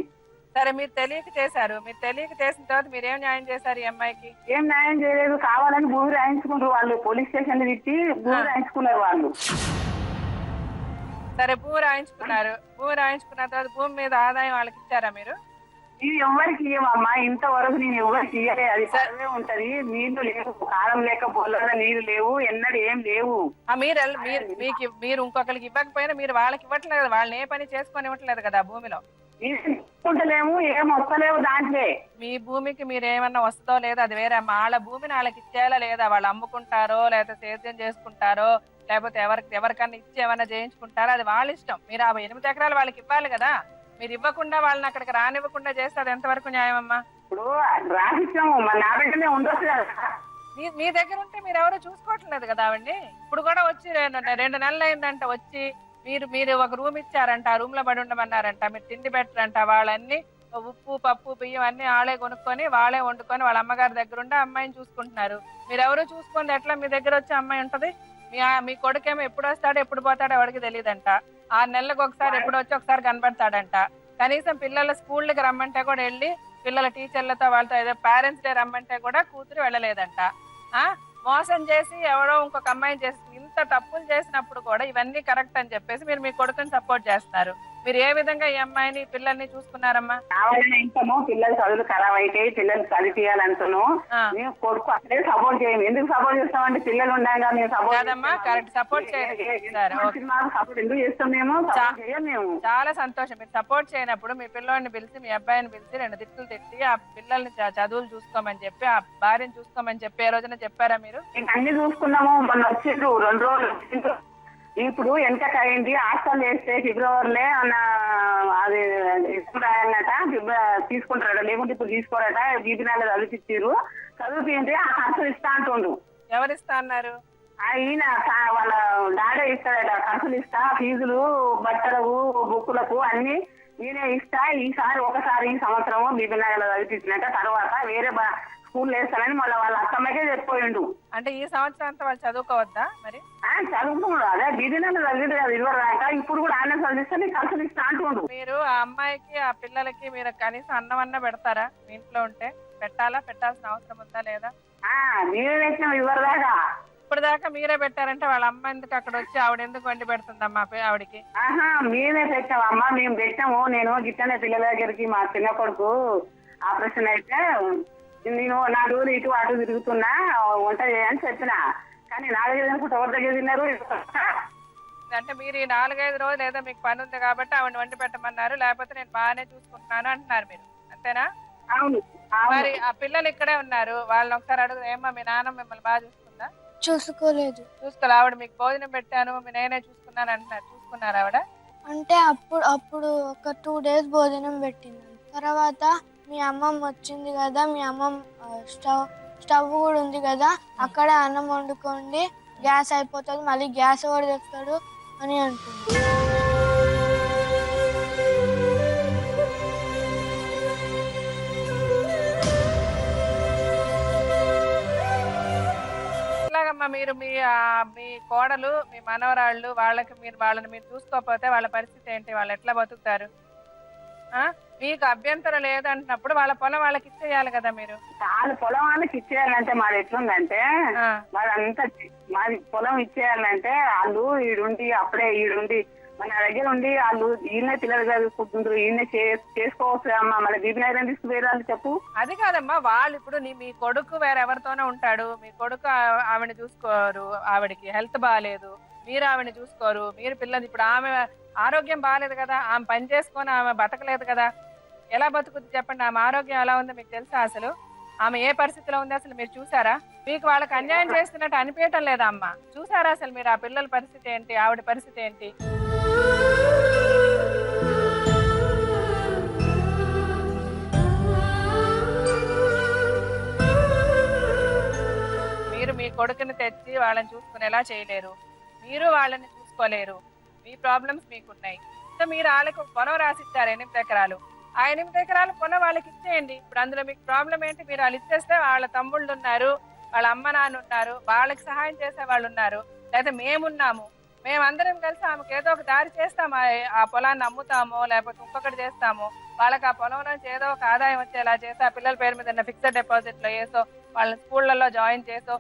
సరే, మీరు తెలియక చేశారు. మీరు తెలియక చేసిన తర్వాత మీరు ఏం న్యాయం చేశారు ఈ అమ్మాయికి? ఏం న్యాయం చేయలేదు. కావాలని భూమి రాయించుకుంటారు వాళ్ళు. పోలీస్ స్టేషన్ తిట్టి భూమి రాయించుకున్నారు వాళ్ళు. సరే, భూమి రాయించుకున్నారు. భూమి రాయించుకున్న తర్వాత భూమి మీద ఆదాయం వాళ్ళకి ఇచ్చారా మీరు? నేను ఎవరికి ఇవ్వమ్మా, ఇంతవరకు నేను ఎవరికి ఇవ్వలేదు. అది సర్వే ఉంటది. నీళ్లు లేవు, కాలం లేక పొలాల నీళ్లు లేవు, ఎన్నడూ ఏం లేవు. మీరు ఇంకొకరికి ఇవ్వకపోయినా మీరు వాళ్ళకి ఇవ్వట్లేదు కదా, వాళ్ళని ఏ పని చేసుకొని ఇవ్వట్లేదు కదా భూమిలో. తీసుకుంటలేము, ఏం వస్తలేవు దాంట్లో. మీ భూమికి మీరు ఏమన్నా వస్తుందో లేదో అది వేరే. వాళ్ళ భూమిని వాళ్ళకి ఇచ్చేయాలా లేదా? వాళ్ళు అమ్ముకుంటారో లేకపోతే సేద్యం చేసుకుంటారో లేకపోతే ఎవరికన్నా ఇచ్చి ఏమన్నా చేయించుకుంటారో అది వాళ్ళ ఇష్టం. మీరు ఆ 8 ఎకరాలు వాళ్ళకి ఇవ్వాలి కదా. మీరు ఇవ్వకుండా వాళ్ళని అక్కడికి రానివ్వకుండా చేస్తే అది ఎంతవరకు న్యాయం అమ్మా? ఇప్పుడు రాసిస్తాము, నా దగ్గరనే ఉండొచ్చు కదా. మీ దగ్గర ఉంటే మీరు ఎవరో చూసుకోవట్లేదు కదా ఆవిడ్ని. ఇప్పుడు కూడా వచ్చి 2 నెలలు అయిందంట వచ్చి మీరు ఒక రూమ్ ఇచ్చారంట, ఆ రూమ్ లో పడి ఉండమన్నారంట, మీరు తిండి పెట్టారంట. వాళ్ళన్ని ఉప్పు పప్పు బియ్యం అన్ని వాళ్ళే కొనుక్కొని వాళ్ళే వండుకొని వాళ్ళ అమ్మగారి దగ్గర ఉండి అమ్మాయిని చూసుకుంటున్నారు. మీరు ఎవరో చూసుకుంది ఎట్లా మీ దగ్గర వచ్చి అమ్మాయి ఉంటది? మీ కొడుకేమో ఎప్పుడు వస్తాడో ఎప్పుడు పోతాడో ఎవరికి తెలియదంట. 6 నెలలకు ఒకసారి ఎప్పుడు వచ్చి ఒకసారి కనబడతాడంట. కనీసం పిల్లల స్కూళ్ళకి రమ్మంటే కూడా వెళ్ళి పిల్లల టీచర్లతో వాళ్ళతో ఏదో పేరెంట్స్ డే రమ్మంటే కూడా కూతురు వెళ్ళలేదంట. మోసం చేసి ఎవరో ఇంకొక అమ్మాయిని చేసి ఇంత తప్పులు చేసినప్పుడు కూడా ఇవన్నీ కరెక్ట్ అని చెప్పేసి మీరు మీ కొడుకుని సపోర్ట్ చేస్తున్నారు. మీరు ఏ విధంగా ఈ అమ్మాయిని పిల్లల్ని చూసుకున్నారమ్మా? ఇంకనో పిల్లలు చదువులు ఖరాబ్ అయితే పిల్లలు చదివియాలంటాను. మేము కొడుకు అక్కడే సపోర్ట్ చేయము. ఎందుకు సపోర్ట్ చేస్తామంటే పిల్లలు ఉండగా మేము సపోర్ట్ సపోర్ట్ ఎందుకు చేస్తాం? మేము చాలా సంతోషం. మీరు సపోర్ట్ చేయనప్పుడు మీ పిల్లోడిని పిలిచి మీ అబ్బాయిని పిలిచి 2 తిట్లు తిట్టి ఆ పిల్లల్ని చదువులు చూసుకోమని చెప్పి ఆ భార్యను చూసుకోమని చెప్పి ఏ రోజున చెప్పారా మీరు? అన్ని చూసుకున్నాము. మొన్న వచ్చిండ్రు 2 రోజులు. ఇప్పుడు వెనకకి అయింది. హాస్టల్ చేస్తే ఫిబ్రవరిలో అది రాయన్నట తీసుకుంటారట, లేకుంటే ఇప్పుడు తీసుకోరట. బీబీనాలు చదివించారు. చదివింటే ఆ ఖర్చులు ఇస్తా అంటుండు. ఎవరిస్తా అన్నారు? ఈయన వాళ్ళ డాడే ఇస్తాడట. ఖర్చులు ఇస్తా, ఫీజులు, బట్టలకు, బుక్కులకు అన్ని నేనే ఇస్తా. ఈసారి ఒకసారి ఈ సంవత్సరము బీబీనాలు చదివించినట్ట. తర్వాత వేరే స్కూల్ వేస్తానని మళ్ళీ వాళ్ళ అత్తమ్మకే చెప్పిపోయిండు. అంటే ఈ సంవత్సరం అంతా వాళ్ళు చదువుకోవద్దా? మరి చదువుకున్నాడు. అదే బీదీనాలు చదివింది కదా ఇదివరదాకా. ఇప్పుడు కూడా ఆయన చదివిస్తే నీకు ఖర్చులు ఇస్తా అంటుండు. మీరు ఆ అమ్మాయికి ఆ పిల్లలకి మీరు కనీసం అన్నం అన్న పెడతారా? మీ ఇంట్లో ఉంటే పెట్టాల్సిన అవసరం ఉందా లేదా? మేమే పెట్టినాం ఇదివరదాకా. ఇప్పుడు దాకా మీరే పెట్టారంటే వాళ్ళ అమ్మ ఎందుకు అక్కడ వచ్చి ఆవిడ ఎందుకు వండి పెడుతుందమ్మా ఆవిడకి? మేమే పెట్టామమ్మా, మేము పెట్టాము. నేను గిట్టనే పిల్లల దగ్గరికి మా చిన్న కొడుకు ఆపరేషన్ అయితే నేను 4 రోజులు ఇటు అటు తిరుగుతున్నా వంట చేయని చెప్పిన. కానీ 4 రోజులు ఎవరి దగ్గర తిన్నారు? అంటే మీరు ఈ 4-5 రోజులు ఏదో మీకు పని ఉంది కాబట్టి ఆవిడ వండి పెట్టమన్నారు, లేకపోతే నేను బాగానే చూసుకుంటున్నాను అంటున్నారు మీరు, అంతేనా? అవును. మరి ఆ పిల్లలు ఇక్కడే ఉన్నారు, వాళ్ళని ఒకసారి అడుగు. ఏమో మీ నాన్న మిమ్మల్ని బాగా చూసుకుందా? చూసుకోలేదు. ఆవిడ మీకు భోజనం పెట్టాను నేనే చూసుకున్నాను అంటున్నారు. చూసుకున్నారు ఆవిడ? అంటే అప్పుడు ఒక 2 days భోజనం పెట్టింది. తర్వాత మీ అమ్మమ్మ వచ్చింది కదా, మీ అమ్మమ్మ స్టవ్ కూడా ఉంది కదా, అక్కడ అన్నం వండుకోండి, గ్యాస్ అయిపోతుంది, మళ్ళీ గ్యాస్ ఎవరు తెస్తాడు అని అంటుంది. మీరు మీ కోడలు మీ మనవరాళ్ళు వాళ్ళని మీరు చూసుకోకపోతే వాళ్ళ పరిస్థితి ఏంటి? వాళ్ళు ఎట్లా బతుకుతారు? మీకు అభ్యంతరం లేదంటున్నప్పుడు వాళ్ళ పొలం వాళ్ళకి ఇచ్చేయాలి కదా మీరు. వాళ్ళ పొలం వాళ్ళకి ఇచ్చేయాలంటే మాది ఎట్లుందంటే మాది పొలం ఇచ్చేయాలంటే వాళ్ళు ఈడుండి అప్పుడే ఈడుండి మన దగ్గర ఉండి వాళ్ళు ఈయన పిల్లలు చదువుకుంటుండ్రు, ఈయన చేసుకోవచ్చు అమ్మా. మళ్ళీ బీబీనగరం తీసుకుపోయారు చెప్పు. అది కాదమ్మా, వాళ్ళు ఇప్పుడు మీ కొడుకు వేరెవరితోనే ఉంటాడు, మీ కొడుకు ఆవిడ చూసుకోరు, ఆవిడకి హెల్త్ బాగాలేదు, మీరు ఆవిడ చూసుకోరు, మీరు పిల్లలు ఇప్పుడు ఆమె ఆరోగ్యం బాగాలేదు కదా, ఆమె పని చేసుకొని ఆమె బతకలేదు కదా, ఎలా బతుకుద్ది చెప్పండి? ఆమె ఆరోగ్యం ఎలా ఉందో మీకు తెలుసా? అసలు ఆమె ఏ పరిస్థితిలో ఉంది అసలు మీరు చూసారా? మీకు వాళ్ళకి అన్యాయం చేస్తున్నట్టు అనిపించటం లేదా అమ్మా? చూసారా అసలు మీరు ఆ పిల్లల పరిస్థితి ఏంటి, ఆవిడ పరిస్థితి ఏంటి? మీరు మీ కొడుకుని తెచ్చి వాళ్ళని చూసుకునేలా చేయలేరు, మీరు వాళ్ళని చూసుకోలేరు, మీ ప్రాబ్లమ్స్ మీకున్నాయి. సో మీరు వాళ్ళకి పొలం రాసిచ్చారు 8 ఎకరాలు, ఆ 8 ఎకరాలు పొలం వాళ్ళకి ఇచ్చేయండి. ఇప్పుడు అందులో మీకు ప్రాబ్లం ఏంటి? మీరు వాళ్ళు ఇచ్చేస్తే వాళ్ళ తమ్ముళ్ళు ఉన్నారు, వాళ్ళ అమ్మ నాన్న ఉన్నారు, వాళ్ళకి సహాయం చేసే వాళ్ళు ఉన్నారు, లేదా మేమున్నాము, మేమందరం కలిసి ఆమెకు ఏదో ఒక దారి చేస్తాము, ఆ పొలాన్ని అమ్ముతామో లేకపోతే ఇంకొకటి చేస్తాము, వాళ్ళకి ఆ పొలం నుంచి ఏదో ఒక ఆదాయం వచ్చేలా చేసి ఆ పిల్లల పేరు మీద ఫిక్స్డ్ డిపాజిట్ లో వేసో వాళ్ళని స్కూళ్లలో జాయిన్ చేసో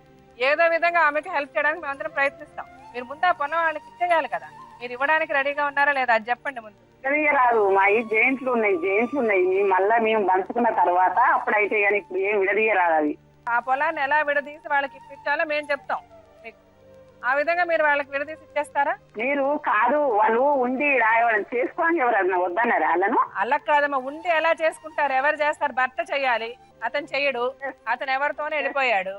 ఏదో విధంగా ఆమెకి హెల్ప్ చేయడానికి మేమందరం ప్రయత్నిస్తాం. మీరు ముందు ఆ పొలం వాళ్ళకి ఇచ్చేయాలి కదా. మీరు ఇవ్వడానికి రెడీగా ఉన్నారా లేదా అది చెప్పండి ముందు. రాదు మా ఈ జైంట్లు ఉన్నాయి మళ్ళీ మేము పంచుకున్న తర్వాత అప్పుడైతే కానీ ఇప్పుడు ఏం విడదీయరాదు. అది ఆ పొలాన్ని ఎలా విడదీసి వాళ్ళకి ఇప్పించాలో మేము చెప్తాం మీకు. ఆ విధంగా మీరు వాళ్ళకి విడదీసి ఇచ్చేస్తారా? మీరు కాదు, వాళ్ళు ఉండి చేసుకోవడానికి ఎవరన్నా వద్దన్నారా వాళ్ళను? అలా కాదమ్మా, ఉండి ఎలా చేసుకుంటారు? ఎవరు చేస్తారు? భర్త చెయ్యాలి, అతను చెయ్యడు, అతను ఎవరితోనే వెళ్ళిపోయాడు.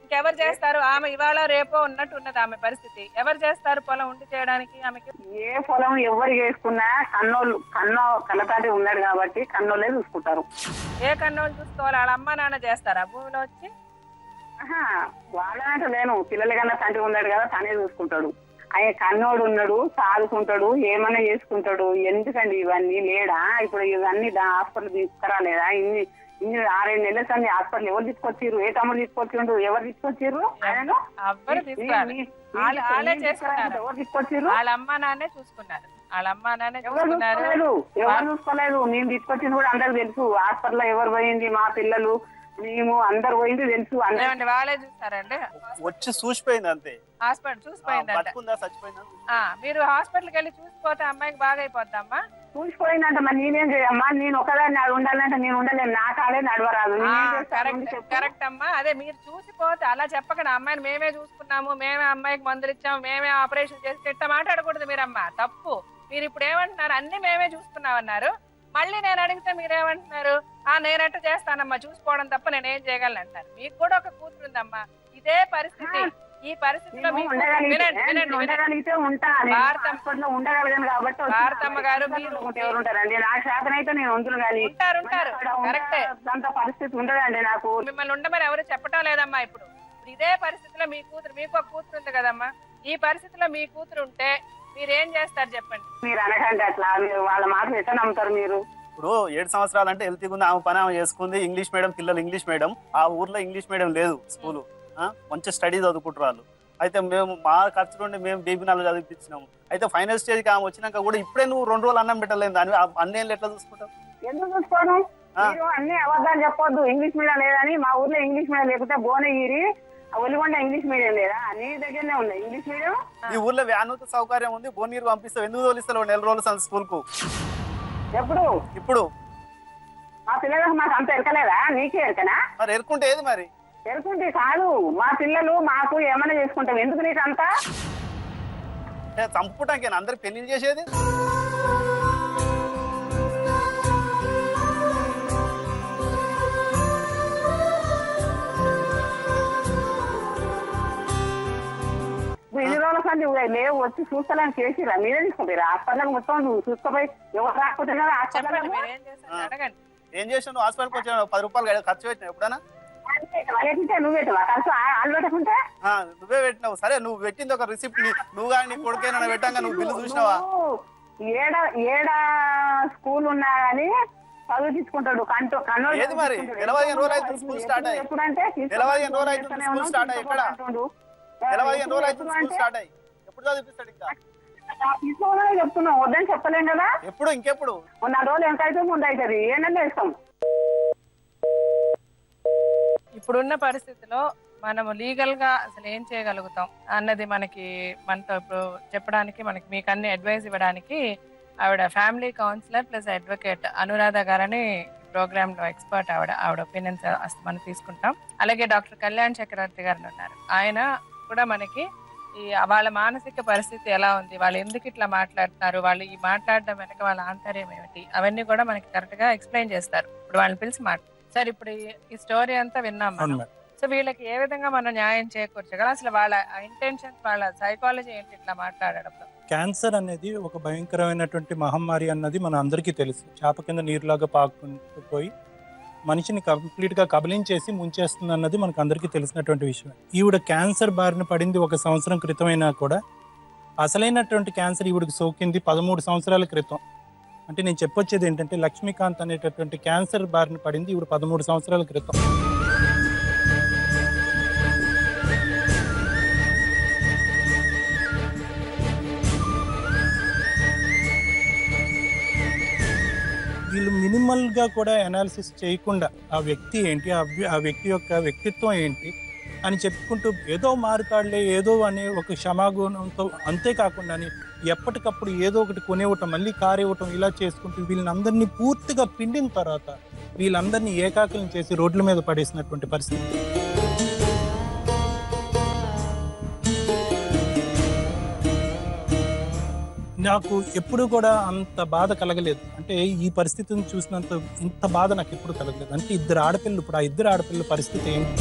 ఇంకెవరు చేస్తారు? ఆమె ఇవాళ రేపో ఉన్నట్టు ఉన్నది ఆమె పరిస్థితి. ఎవరు చేస్తారు పొలం ఉండి చేయడానికి ఆమెకి? ఏ పొలం ఎవరు చేసుకున్నా కన్నతాంటి ఉన్నాడు కాబట్టి కన్నోళ్ళే చూసుకుంటారు. ఏ కన్నోళ్ళు చూసుకోవాలి? వాళ్ళ అమ్మ నాన్న చేస్తారా భూమిలో వచ్చి? వాళ్ళనంటే లేను, పిల్లల కన్నా తండ్రి ఉన్నాడు కదా తనే చూసుకుంటాడు. ఆయన కన్నోడు ఉన్నాడు, సాదుకుంటాడు, ఏమన్నా చేసుకుంటాడు. ఎందుకండి ఇవన్నీ లేడా? ఇప్పుడు ఇవన్నీ హాస్పిటల్ తీసుకురాలేదా? ఇన్ని 6-7 నెలల సంది హాస్పిటల్ ఎవరు తీసుకొచ్చిర్రు? ఏ తమ్ముడు తీసుకొచ్చిండు? ఎవరు తీసుకొచ్చిర్రు? ఎవరు తీసుకొచ్చిర్రు? వాళ్ళ అమ్మ నాన్నే చూసుకున్నారు. వాళ్ళ అమ్మ నాన్నే చూసుకున్నారు. ఎవరు చూసుకోలేదు. నేను తీసుకొచ్చింది కూడా అందరికి తెలుసు. హాస్పిటల్ ఎవరు పోయింది, మా పిల్లలు మేము అందరు పోయింది తెలుసు. వాళ్ళే చూస్తారండి, వచ్చి చూసిపోయింది అంతే. హాస్పిటల్ చూసిపోయిందంట. మీరు హాస్పిటల్కి వెళ్ళి చూసిపోతే అమ్మాయికి బాగా అయిపోద్దమ్మా. చూసిపోయిందంట. మరి నేనేం చేయమ్మా? నేను ఒకదాన్ని ఉండాలంటే నేను ఉండలేను, నా కాలే నడవరాదు. కరెక్ట్ అమ్మా, అదే మీరు చూసిపోతే అలా చెప్పకండి. అమ్మాయిని మేమే చూసుకున్నాము, మేమే అమ్మాయికి మందులు ఇచ్చాము, మేమే ఆపరేషన్ చేసి ఇట్ట మాట్లాడకూడదు మీరమ్మా, తప్పు. మీరు ఇప్పుడు ఏమంటున్నారు? అన్ని మేమే చూసుకున్నామన్నారు. మళ్ళీ నేను అడిగితే మీరేమంటున్నారు? నేనట్టు చేస్తానమ్మా, చూసుకోవడం తప్ప నేనేం చేయగలను అంటారు. మీకు కూడా ఒక కూతురు ఉందమ్మా, ఇదే పరిస్థితి. ఈ పరిస్థితిలో భారతమ్మ గారు పరిస్థితి ఉండదండి నాకు. మిమ్మల్ని ఉండమని ఎవరు చెప్పటం లేదమ్మా. ఇప్పుడు ఇదే పరిస్థితిలో మీ కూతురు, మీకు ఒక కూతురు ఉంది కదమ్మా, ఈ పరిస్థితిలో మీ కూతురు ఉంటే మీరేం చేస్తారు చెప్పండి? మీరు అనకండి అట్లా, వాళ్ళ మాటలు ఎట్లా నమ్ముతారు మీరు? ఇప్పుడు 7 సంవత్సరాలు అంటే హెల్తీ ఉంది, ఆమె పని ఆమె చేసుకుంది. ఇంగ్లీష్ మీడియం పిల్లలు, ఇంగ్లీష్ మీడియం. ఆ ఊర్లో ఇంగ్లీష్ మీడియం లేదు స్కూలు, మంచి స్టడీ చదువుకుంటారు వాళ్ళు. అయితే మేము మా ఖర్చు నుండి మేము బీబీనాలు చదివిపించినాము. అయితే ఫైనల్ స్టేజ్కి ఆమె వచ్చినాక కూడా ఇప్పుడే నువ్వు 2 రోజులు అన్నం పెట్టలేదు, దాన్ని అన్నేళ్ళు ఎట్లా చూసుకుంటావు? ఎందుకు చూసుకోను? అన్ని అబద్ధాలు చెప్పొద్దు. ఇంగ్లీష్ మీడియం లేదని, మా ఊర్లో ఇంగ్లీష్ మీడియం లేకపోతే భువనగిరి ఒలిగొండ ఇంగ్లీష్ మీడియం లేదా? నీ దగ్గరనే ఉంది ఇంగ్లీష్ మీడియం. ఈ ఊర్లో వ్యాన్ సౌకర్యం ఉంది, భువనగిరి పంపిస్తావు. ఎందుకు తోలిస్తావు 4 రోజులు స్కూల్ కు? ఎప్పుడు? ఇప్పుడు మా పిల్లలకు మాకు అంత ఎరకలేదా? నీకే ఎరకనా? మరి ఎరుకుంటే ఏది? మరి ఎరుకుంటే కాదు, మా పిల్లలు మాకు ఏమైనా చేసుకుంటాం. ఎందుకు నీకు అంతా చంపుకుంటాకే అందరికి పెళ్లి చేసేది? ఎన్ని రోజుల సంది లేవు వచ్చి చూస్తాలని చేసిరా? మీరే తీసుకుంటారా? హాస్పిటల్ మొత్తం చూసుకోపోయి ఎవరు రాకపోతే ఏం చేసావు? హాస్పిటల్కి వచ్చా 10 రూపాయలు ఖర్చు పెట్టినావు ఎప్పుడైనా? నువ్వు పెట్టవా ఖర్చు? వాళ్ళు పెట్టకుంటే నువ్వే పెట్టినావు. సరే, నువ్వు పెట్టింది ఒక రిసిప్ట్, నువ్వు కానీ నీ కొడుకైనా పెట్టాక నువ్వు బిల్లు చూసినావా? ఏడ స్కూల్ ఉన్నా కానీ చదువు తీసుకుంటాడు. ఏది మరి? 15 రోజులు అయితే స్కూల్ స్టార్ట్ అయ్యి, 15 రోజులు అయితే స్కూల్ స్టార్ట్ అయ్యి ఎక్కడ నెల 15 రోజులు అయితే స్కూల్ స్టార్ట్ అయ్యి ఎప్పుడు చదివిస్తాడు ఇంకా తీసుకోవాలని చెప్తున్నాం, వద్దని చెప్పలేం కదా. ఎప్పుడు ఇంకెప్పుడు 4 రోజులు ఎంత అయితే ముందు అవుతుంది, ఏంటంటే ఇస్తాం. ఇప్పుడున్న పరిస్థితిలో మనము లీగల్ గా అసలు ఏం చేయగలుగుతాం అన్నది మనతో ఇప్పుడు చెప్పడానికి మీకు అన్ని అడ్వైస్ ఇవ్వడానికి ఆవిడ family counsellor plus advocate Anuradha గారని ప్రోగ్రామ్ లో ఎక్స్పర్ట్. ఆవిడ ఒపీనియన్స్ మనం తీసుకుంటాం. అలాగే డాక్టర్ కళ్యాణ్ చక్రవర్తి గారు ఉన్నారు. ఆయన కూడా మనకి వాళ్ళ మానసిక పరిస్థితి ఎలా ఉంది, వాళ్ళు ఎందుకు ఇట్లా మాట్లాడుతున్నారు, వాళ్ళు ఈ మాట్లాడడం వెనక వాళ్ళ ఆంతర్యం ఏమిటి, అవన్నీ కూడా మనకి కరెక్ట్ గా ఎక్స్ప్లెయిన్ చేస్తారు. ఇప్పుడు వాళ్ళని పిలిచి సార్ ఇప్పుడు ఈ స్టోరీ అంతా విన్నాం మనం. సో వీళ్ళకి ఏ విధంగా మనం న్యాయం చేకూర్చగలం, అసలు వాళ్ళ ఇంటెన్షన్స్, వాళ్ళ సైకాలజీ ఏంటి ఇట్లా మాట్లాడడంలో? క్యాన్సర్ అనేది ఒక భయంకరమైనటువంటి మహమ్మారి అన్నది మన అందరికీ తెలుసు. చేప కింద నీరులాగా పాకుపోయి మనిషిని కంప్లీట్గా కబలించేసి ముంచేస్తుంది అన్నది మనకు అందరికీ తెలిసినటువంటి విషయం. ఈవిడ క్యాన్సర్ బారిన పడింది 1 సంవత్సరం క్రితమైనా కూడా అసలైనటువంటి క్యాన్సర్ ఈవిడికి సోకింది 13 సంవత్సరాల క్రితం. అంటే నేను చెప్పొచ్చేది ఏంటంటే లక్ష్మీకాంత్ అనేటటువంటి క్యాన్సర్ బారిన పడింది ఈవిడ 13 సంవత్సరాల క్రితం. వీళ్ళు మినిమల్గా కూడా అనాలిసిస్ చేయకుండా ఆ వ్యక్తి ఏంటి, ఆ వ్యక్తి యొక్క వ్యక్తిత్వం ఏంటి అని చెప్పుకుంటూ ఏదో మారుతాడులే ఏదో అనే ఒక క్షమాగుణంతో, అంతేకాకుండా ఎప్పటికప్పుడు ఏదో ఒకటి కొనివ్వటం, మళ్ళీ కారు ఇవ్వటం, ఇలా చేసుకుంటూ వీళ్ళందరినీ పూర్తిగా పిండిన తర్వాత వీళ్ళందరినీ ఏకాకులను చేసి రోడ్ల మీద పడేసినటువంటి పరిస్థితి. నాకు ఎప్పుడు కూడా అంత బాధ కలగలేదు. అంటే ఈ పరిస్థితిని చూసినంత ఇంత బాధ నాకు ఎప్పుడు కలగలేదు. అంటే 2 ఆడపిల్లలు, ఇప్పుడు ఆ 2 ఆడపిల్లల పరిస్థితి ఏంటి?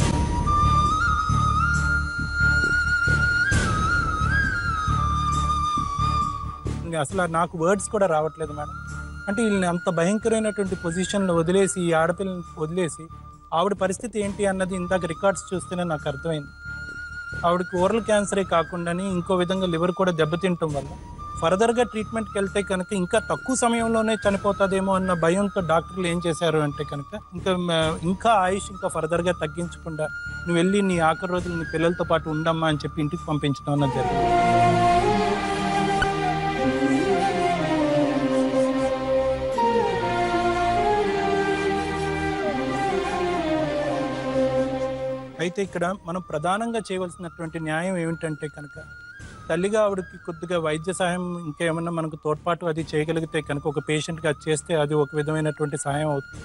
అసలు నాకు వర్డ్స్ కూడా రావట్లేదు మేడం. అంటే వీళ్ళని అంత భయంకరమైనటువంటి పొజిషన్లో వదిలేసి, ఈ ఆడపిల్లని వదిలేసి ఆవిడ పరిస్థితి ఏంటి అన్నది ఇందాక రికార్డ్స్ చూస్తేనే నాకు అర్థమైంది. ఆవిడకి ఓరల్ క్యాన్సరే కాకుండా ఇంకో విధంగా లివర్ కూడా దెబ్బతింటం వల్ల ఫర్దర్గా ట్రీట్మెంట్కి వెళ్తే కనుక ఇంకా తక్కువ సమయంలోనే చనిపోతుందేమో అన్న భయంతో డాక్టర్లు ఏం చేశారు అంటే కనుక ఇంకా ఆయుష్ ఇంకా ఫర్దర్గా తగ్గించకుండా నువ్వు వెళ్ళి నీ ఆఖరి రోజులు నీ పిల్లలతో పాటు ఉండమ్మా అని చెప్పి ఇంటికి పంపించడం అన్నది జరిగింది. అయితే ఇక్కడ మనం ప్రధానంగా చేయవలసినటువంటి న్యాయం ఏమిటంటే కనుక తల్లిగా ఆవిడకి కొద్దిగా వైద్య సహాయం ఇంకేమన్నా మనకు తోడ్పాటు అది చేయగలిగితే కనుక ఒక పేషెంట్గా అది చేస్తే అది ఒక విధమైనటువంటి సహాయం అవుతుంది.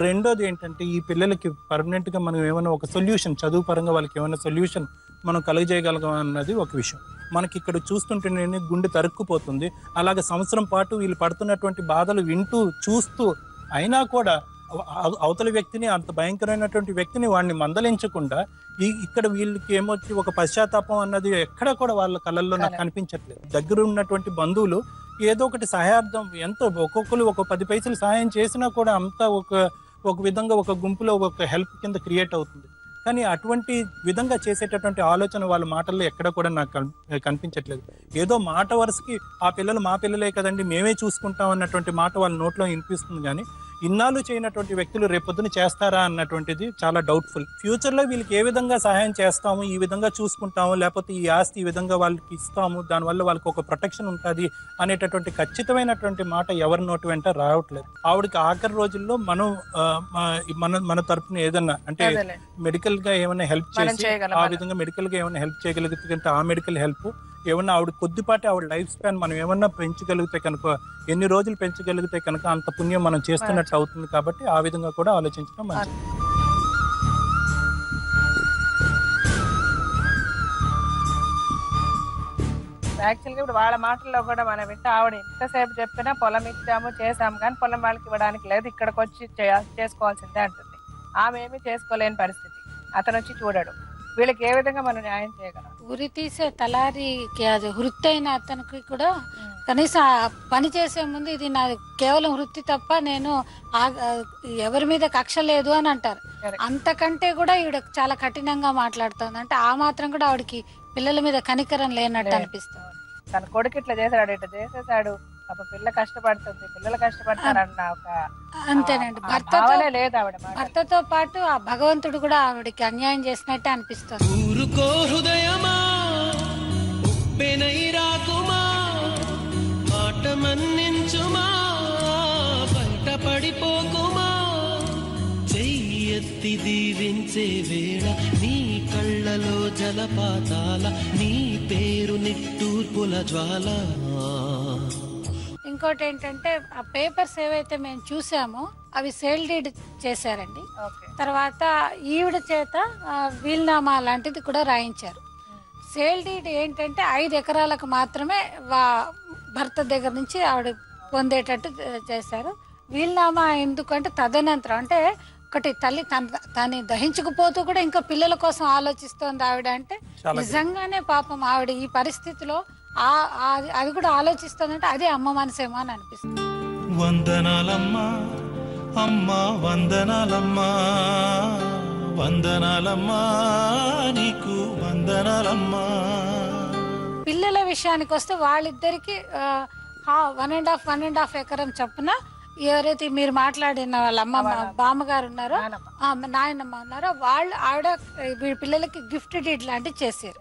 రెండోది ఏంటంటే ఈ పిల్లలకి పర్మనెంట్గా మనం ఏమైనా ఒక సొల్యూషన్, చదువు పరంగా వాళ్ళకి ఏమైనా సొల్యూషన్ మనం కలుగజేయగలగం అన్నది ఒక విషయం. మనకి ఇక్కడ చూస్తుంటేనే గుండె తరుక్కుపోతుంది. అలాగే సంవత్సరం పాటు వీళ్ళు పడుతున్నటువంటి బాధలు వింటూ చూస్తూ అయినా కూడా అవతల వ్యక్తిని, అంత భయంకరమైనటువంటి వ్యక్తిని వాడిని మందలించకుండా ఇక్కడ వీళ్ళకి ఏమొచ్చి ఒక పశ్చాత్తాపం అన్నది ఎక్కడ కూడా వాళ్ళ కళ్ళల్లో నాకు కనిపించట్లేదు. దగ్గర ఉన్నటువంటి బంధువులు ఏదో ఒకటి సహాయార్థం, ఎంతో ఒక్కొక్కరు ఒక 10 పైసలు సహాయం చేసినా కూడా అంతా ఒక విధంగా ఒక గుంపులో ఒక హెల్ప్ కింద క్రియేట్ అవుతుంది. కానీ అటువంటి విధంగా చేసేటటువంటి ఆలోచన వాళ్ళ మాటల్లో ఎక్కడ కూడా నాకు కనిపించట్లేదు. ఏదో మాట వరుసకి ఆ పిల్లలు మా పిల్లలే కదండి మేమే చూసుకుంటాం అన్నటువంటి మాట వాళ్ళ నోట్లో వినిపిస్తుంది. కానీ ఇన్నాళ్ళు చేయనటువంటి వ్యక్తులు రేపొద్దున చేస్తారా అన్నటువంటిది చాలా డౌట్ఫుల్. ఫ్యూచర్లో వీళ్ళకి ఏ విధంగా సహాయం చేస్తాము, ఈ విధంగా చూసుకుంటాము, లేకపోతే ఈ ఆస్తి ఈ విధంగా వాళ్ళకి ఇస్తాము, దానివల్ల వాళ్ళకి ఒక ప్రొటెక్షన్ ఉంటుంది అనేటటువంటి ఖచ్చితమైనటువంటి మాట ఎవరి నోటి వెంట రావట్లేదు. ఆవిడకి ఆఖరి రోజుల్లో మన తరపున ఏదన్నా అంటే మెడికల్ గా ఏమైనా హెల్ప్ చేసి ఆ విధంగా మెడికల్ గా ఏమైనా హెల్ప్ చేయగలిగితే ఆ మెడికల్ హెల్ప్ ఏమన్నా ఆవిడ కొద్దిపాటి ఆవిడ లైఫ్ స్పాన్ మనం ఏమన్నా పెంచగలిగితే కనుక, ఎన్ని రోజులు పెంచగలిగితే కనుక అంత పుణ్యం మనం చేస్తున్నట్టు అవుతుంది. కాబట్టి ఆ విధంగా కూడా ఆలోచించడం మంచిది. యాక్చువల్గా ఇప్పుడు వాళ్ళ మాటల్లో కూడా మనం వింటే ఆవిడ ఎంతసేపు చెప్పినా పొలం ఇచ్చాము చేసాము కానీ పొలం వాళ్ళకి ఇవ్వడానికి లేదు, ఇక్కడికి వచ్చి చేసుకోవాల్సిందే అంటుంది. ఆమె ఏమీ చేసుకోలేని పరిస్థితి, అతను వచ్చి చూడడు. వీళ్ళకి ఏ విధంగా మనం న్యాయం చేయగలం? ఉరి తీసే తలారికి అది వృత్తి అయిన అతనికి కూడా కనీసం పని చేసే ముందు ఇది నా కేవలం వృత్తి తప్ప నేను ఎవరి మీద కక్ష లేదు అని అంటారు. అంతకంటే కూడా ఈవిడ చాలా కఠినంగా మాట్లాడుతుంది. అంటే ఆ మాత్రం కూడా ఆవిడకి పిల్లల మీద కనికరం లేనట్టు అనిపిస్తుంది. తన కొడుకు ఇట్లా చేశాడు, ఇట్లా చేసేసాడు, పాప పిల్ల కష్టపడుతుంది, పిల్లలు కష్టపడతారన్న ఒక అంతేనండి. భర్తతో పాటు ఆ భగవంతుడు కూడా ఆవిడకి అన్యాయం చేసినట్టే అనిపిస్తుంది. పెనై రాకుమా మాట మన్నించుమా బయట పడిపోకుమా చెయ్యెత్తి దీవించే వేళ నీ కళ్ళలో జలపాతాల నీ పేరు నిట్టూర్పుల జ్వాల. ఇంకోటి ఏంటంటే ఆ పేపర్స్ ఏవైతే మేము చూసామో అవి సేల్ డీడ్ చేశారండి. తర్వాత ఈవిడ చేత వీల్నామా లాంటిది కూడా రాయించారు. సేల్ డీడ్ ఏంటంటే 5 ఎకరాలకు మాత్రమే భర్త దగ్గర నుంచి ఆవిడ పొందేటట్టు చేశారు. వీల్నామా ఎందుకంటే తదనంతరం అంటే ఒకటి తల్లి తను దహించుకుపోతూ కూడా ఇంకా పిల్లల కోసం ఆలోచిస్తోంది ఆవిడ అంటే నిజంగానే పాపం ఆవిడ ఈ పరిస్థితిలో అది కూడా ఆలోచిస్తుందంటే అదే అమ్మ మనసేమో అని అనిపిస్తుంది. వందనాలమ్మా అమ్మా వందనాలమ్మా వందనాలమ్మా నీకు వందనాలమ్మా. పిల్లల విషయానికి వస్తే వాళ్ళిద్దరికి 1.5 ఎకరం చొప్పున ఎవరైతే మీరు మాట్లాడిన వాళ్ళ అమ్మ బామ్మగారు ఉన్నారో నాయనమ్మ ఉన్నారో వాళ్ళు ఆవిడ పిల్లలకి గిఫ్ట్ డీడ్ లాంటివి చేశారు.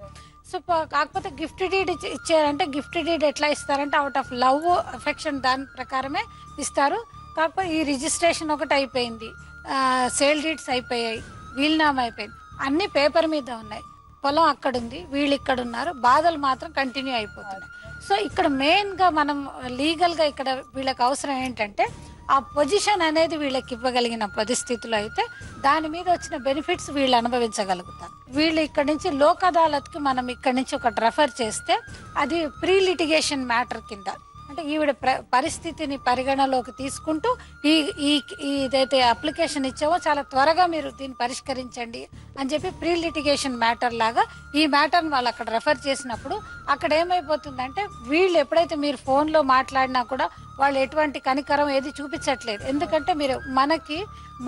సో కాకపోతే గిఫ్ట్ డీడ్ ఇచ్చారంటే గిఫ్ట్ డీడ్ ఎట్లా ఇస్తారంటే అవుట్ ఆఫ్ లవ్ అఫెక్షన్ దాని ప్రకారమే ఇస్తారు. కాకపోతే ఈ రిజిస్ట్రేషన్ ఒకటి అయిపోయింది, సేల్ డీడ్స్ అయిపోయాయి, వీల్నామా అయిపోయింది, అన్ని పేపర్ మీద ఉన్నాయి, పొలం అక్కడ ఉంది, వీళ్ళు ఇక్కడ ఉన్నారు, బాధలు మాత్రం కంటిన్యూ అయిపోతున్నాయి. సో ఇక్కడ మెయిన్గా మనం లీగల్గా ఇక్కడ వీళ్ళకి అవసరం ఏంటంటే ఆ పొజిషన్ అనేది వీళ్ళకి ఇవ్వగలిగిన పరిస్థితులు అయితే దాని మీద వచ్చిన బెనిఫిట్స్ వీళ్ళు అనుభవించగలుగుతారు. వీళ్ళు ఇక్కడ నుంచి లోక్ అదాలత్కి మనం ఇక్కడ నుంచి ఒకటి రెఫర్ చేస్తే అది ప్రీ లిటిగేషన్ మ్యాటర్ కింద అంటే ఈవిడ పరిస్థితిని పరిగణలోకి తీసుకుంటూ ఇదైతే అప్లికేషన్ ఇచ్చామో చాలా త్వరగా మీరు దీన్ని పరిష్కరించండి అని చెప్పి ప్రీ లిటిగేషన్ మ్యాటర్ లాగా ఈ మ్యాటర్ని వాళ్ళు అక్కడ రెఫర్ చేసినప్పుడు అక్కడ ఏమైపోతుందంటే వీళ్ళు ఎప్పుడైతే మీరు ఫోన్లో మాట్లాడినా కూడా వాళ్ళు ఎటువంటి కనికరం ఏది చూపించట్లేదు. ఎందుకంటే మీరు మనకి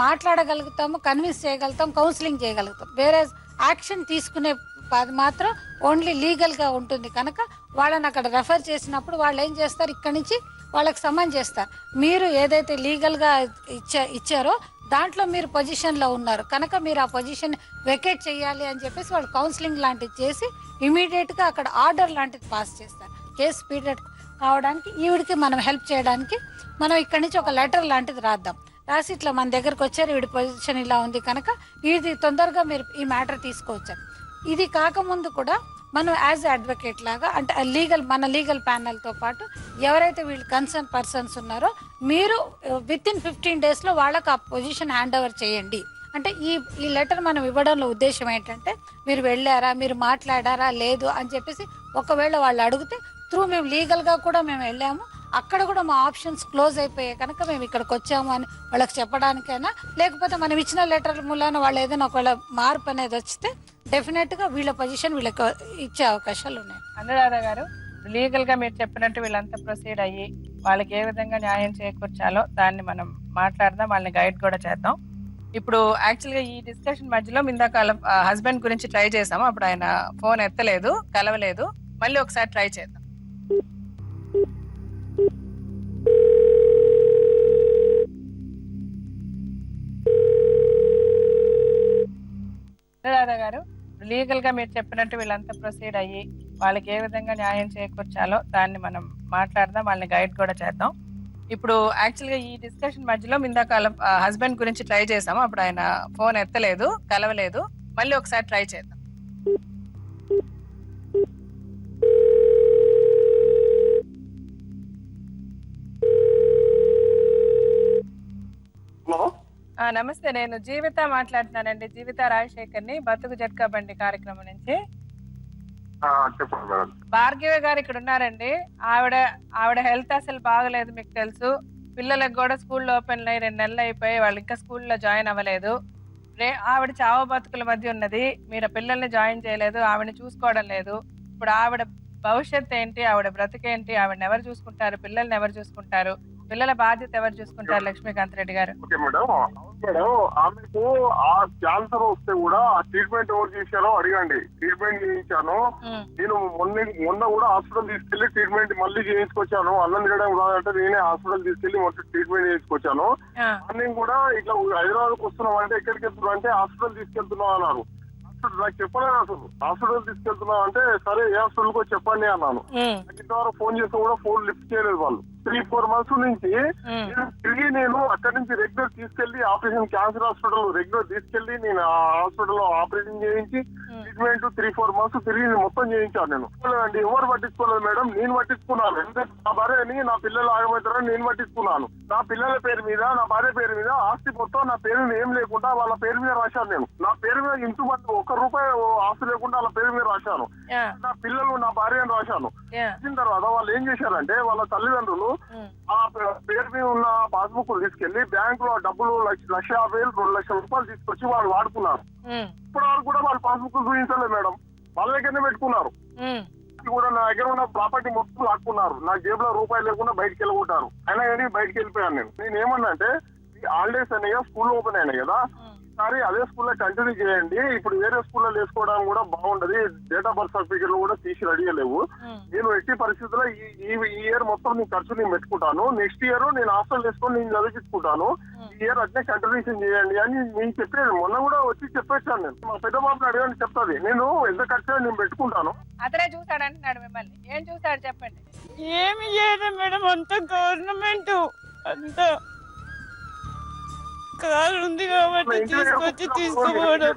మాట్లాడగలుగుతాము, కన్విన్స్ చేయగలుగుతాం, కౌన్సిలింగ్ చేయగలుగుతాం, వేరే యాక్షన్ తీసుకునే అది మాత్రం ఓన్లీ లీగల్గా ఉంటుంది కనుక వాళ్ళని అక్కడ రెఫర్ చేసినప్పుడు వాళ్ళు ఏం చేస్తారు, ఇక్కడి నుంచి వాళ్ళకి సమన్ చేస్తారు. మీరు ఏదైతే లీగల్గా ఇచ్చారో దాంట్లో మీరు పొజిషన్లో ఉన్నారు కనుక మీరు ఆ పొజిషన్ వెకేట్ చేయాలి అని చెప్పేసి వాళ్ళు కౌన్సిలింగ్ లాంటిది చేసి ఇమీడియట్గా అక్కడ ఆర్డర్ లాంటిది పాస్ చేస్తారు. కేసు స్పీడెడ్ కావడానికి ఈవిడికి మనం హెల్ప్ చేయడానికి మనం ఇక్కడి నుంచి ఒక లెటర్ లాంటిది రాద్దాం, రాసి ఇట్లా మన దగ్గరకు వచ్చారు, ఈవిడ పొజిషన్ ఇలా ఉంది కనుక ఇది తొందరగా మీరు ఈ మ్యాటర్ తీసుకోవచ్చు. ఇది కాకముందు కూడా మనం యాజ్ అడ్వకేట్ లాగా అంటే మన లీగల్ ప్యానల్తో పాటు ఎవరైతే వీళ్ళు కన్సర్న్ పర్సన్స్ ఉన్నారో మీరు విత్ ఇన్ 15 daysలో వాళ్ళకి ఆ పొజిషన్ హ్యాండ్ ఓవర్ చేయండి. అంటే ఈ లెటర్ మనం ఇవ్వడంలో ఉద్దేశం ఏంటంటే మీరు వెళ్ళారా, మీరు మాట్లాడారా లేదు అని చెప్పేసి ఒకవేళ వాళ్ళు అడిగితే మేము లీగల్గా కూడా మేము వెళ్ళాము, అక్కడ కూడా మా ఆప్షన్స్ క్లోజ్ అయిపోయాయి కనుక మేము ఇక్కడికి వచ్చాము అని వాళ్ళకి చెప్పడానికైనా, లేకపోతే మనం ఇచ్చిన లెటర్ మూలాన వాళ్ళు ఏదైనా ఒకవేళ మార్పు అనేది వస్తే డెఫినెట్గా వీళ్ళ పొజిషన్ వీళ్ళకి ఇచ్చే అవకాశాలు ఉన్నాయి. అనురాధ గారు, లీగల్గా మీరు చెప్పినట్టు వీళ్ళంతా ప్రొసీడ్ అయ్యి వాళ్ళకి ఏ విధంగా న్యాయం చేకూర్చాలో దాన్ని మనం మాట్లాడదాం, వాళ్ళని గైడ్ కూడా చేద్దాం. ఇప్పుడు యాక్చువల్గా ఈ డిస్కషన్ మధ్యలో ఇందాక హస్బెండ్ గురించి ట్రై చేసాము, అప్పుడు ఆయన ఫోన్ ఎత్తలేదు, కలవలేదు, మళ్ళీ ఒకసారి ట్రై చేద్దాం. రాధా గారు, లీగల్ గా మీరు చెప్పినట్టు వీళ్ళంతా ప్రొసీడ్ అయ్యి వాళ్ళకి ఏ విధంగా న్యాయం చేకూర్చాలో దాన్ని మనం మాట్లాడదాం, వాళ్ళని గైడ్ కూడా చేద్దాం. ఇప్పుడు యాక్చువల్గా ఈ డిస్కషన్ మధ్యలో ఇందాక హస్బెండ్ గురించి ట్రై చేసాము, అప్పుడు ఆయన ఫోన్ ఎత్తలేదు, కలవలేదు, మళ్ళీ ఒకసారి ట్రై చేద్దాం. నమస్తే, నేను జీవిత మాట్లాడుతున్నానండి, జీవిత రాజశేఖర్ని, బతుకు జట్కా బండి కార్యక్రమం నుంచి. భార్గవి గారు ఇక్కడ ఉన్నారండి. ఆవిడ హెల్త్ అసలు బాగలేదు, మీకు తెలుసు. పిల్లలకు కూడా స్కూల్లో ఓపెన్ అయ్యి 2 నెలలు అయిపోయి వాళ్ళు ఇంకా స్కూల్లో జాయిన్ అవ్వలేదు. ఆవిడ చావు బతుకుల మధ్య ఉన్నది, మీరు పిల్లల్ని జాయిన్ చేయలేదు, ఆవిడని చూసుకోవడం లేదు. ఇప్పుడు ఆవిడ భవిష్యత్తు ఏంటి, ఆవిడ బ్రతికేంటి, ఆవిడని ఎవరు చూసుకుంటారు, పిల్లల్ని ఎవరు చూసుకుంటారు, పిల్లల బాధ్యత ఎవరు చూసుకుంటారు? లక్ష్మీకాంత్ రెడ్డి గారు. ఓకే మేడం, మేడం ఆమెకు ఆ క్యాన్సర్ వస్తే కూడా ఆ ట్రీట్మెంట్ ఎవరు చేశారో అడగండి. ట్రీట్మెంట్ చేయించాను నేను, మొన్న కూడా హాస్పిటల్ తీసుకెళ్లి ట్రీట్మెంట్ మళ్ళీ చేయించుకొచ్చాను. అన్నం తినడం రాదంటే నేనే హాస్పిటల్ తీసుకెళ్లి మొత్తం ట్రీట్మెంట్ చేయించుకొచ్చాను. నేను కూడా ఇట్లా హైదరాబాద్కి వస్తున్నాం అంటే ఎక్కడికి వెళ్తున్నాం అంటే హాస్పిటల్ తీసుకెళ్తున్నాం అన్నారు. నాకు చెప్పలేదు అసలు. హాస్పిటల్ తీసుకెళ్తున్నావు అంటే సరే ఏ హాస్పిటల్కో చెప్పండి అన్నాను. ఇంతవరకు ఫోన్ చేస్తే కూడా ఫోన్ లిఫ్ట్ చేయలేదు వాళ్ళు. 3-4 months నుంచి తిరిగి నేను అక్కడి నుంచి రెగ్యులర్ తీసుకెళ్లి ఆపరేషన్ క్యాన్సర్ హాస్పిటల్ రెగ్యులర్ తీసుకెళ్లి నేను ఆ హాస్పిటల్లో ఆపరేషన్ చేయించి ట్రీట్మెంట్ 3-4 months తిరిగి మొత్తం చేయించాను. నేను అండి ఎవరు పట్టించుకోలేదు మేడం, నేను పట్టించుకున్నాను. ఎందుకంటే నా భార్యని నా పిల్లలు ఆగమవుతారని నేను పట్టించుకున్నాను. నా పిల్లల పేరు మీద నా భార్య పేరు మీద ఆస్తి మొత్తం నా పేరు ఏం లేకుండా వాళ్ళ పేరు మీద రాశాను. నేను నా పేరు మీద ఇంటి మంది ₹1 ఆస్తి లేకుండా వాళ్ళ పేరు మీద రాశాను. నా పిల్లలు నా భార్య అని రాశాను. వచ్చిన తర్వాత వాళ్ళు ఏం చేశారంటే వాళ్ళ తల్లిదండ్రులు ఆ పేరు మీద ఉన్న పాస్బుక్ తీసుకెళ్లి బ్యాంక్ లో డబ్బులు 1,50,000 2 లక్షల రూపాయలు తీసుకొచ్చి వాళ్ళు వాడుకున్నారు. ఇప్పుడు వాళ్ళు కూడా వాళ్ళ పాస్బుక్ చూపించలేదు మేడం, వాళ్ళ దగ్గరనే పెట్టుకున్నారు. కూడా నా దగ్గర ఉన్న ప్రాపర్టీ మొత్తం లాక్కున్నారు. నా జేబులో రూపాయలు లేకుండా బయటకు వెళ్ళగొట్టారు. అయినా కానీ బయటకు వెళ్ళిపోయాను. నేను ఏమన్నా అంటే హాలిడేస్ అయినాయి, స్కూల్ ఓపెన్ అయినాయి కదా, ఈసారి అదే స్కూల్లో కంటిన్యూ చేయండి. ఇప్పుడు వేరే స్కూల్లో వేసుకోవడానికి కూడా బాగుండదు. డేట్ ఆఫ్ బర్త్ సర్టిఫికెట్లు కూడా తీసి రెడీ లేవు. నేను ఎట్టి పరిస్థితుల్లో ఈ ఇయర్ మొత్తం నేను ఖర్చు నేను పెట్టుకుంటాను. నెక్స్ట్ ఇయర్ నేను హాస్టల్ వేసుకొని నేను చదివించుకుంటాను. ఈ ఇయర్ అట్నే కంటిన్యూషన్ చేయండి అని నేను చెప్పాను. మొన్న కూడా వచ్చి చెప్పేసాను. నేను మా పెద్ద బాబుని అడగని చెప్తాది, నేను ఎంత ఖర్చు నేను పెట్టుకుంటాను. అతనే చూసాడు అంటున్నాడు మిమ్మల్ని. ఏం చూసాడు చెప్పండి. ఏమి చేయలేదు మేడం, అంత గవర్నమెంట్ అంత కారు ఉంది కాబట్టి తీసుకొచ్చి తీసుకోవడం.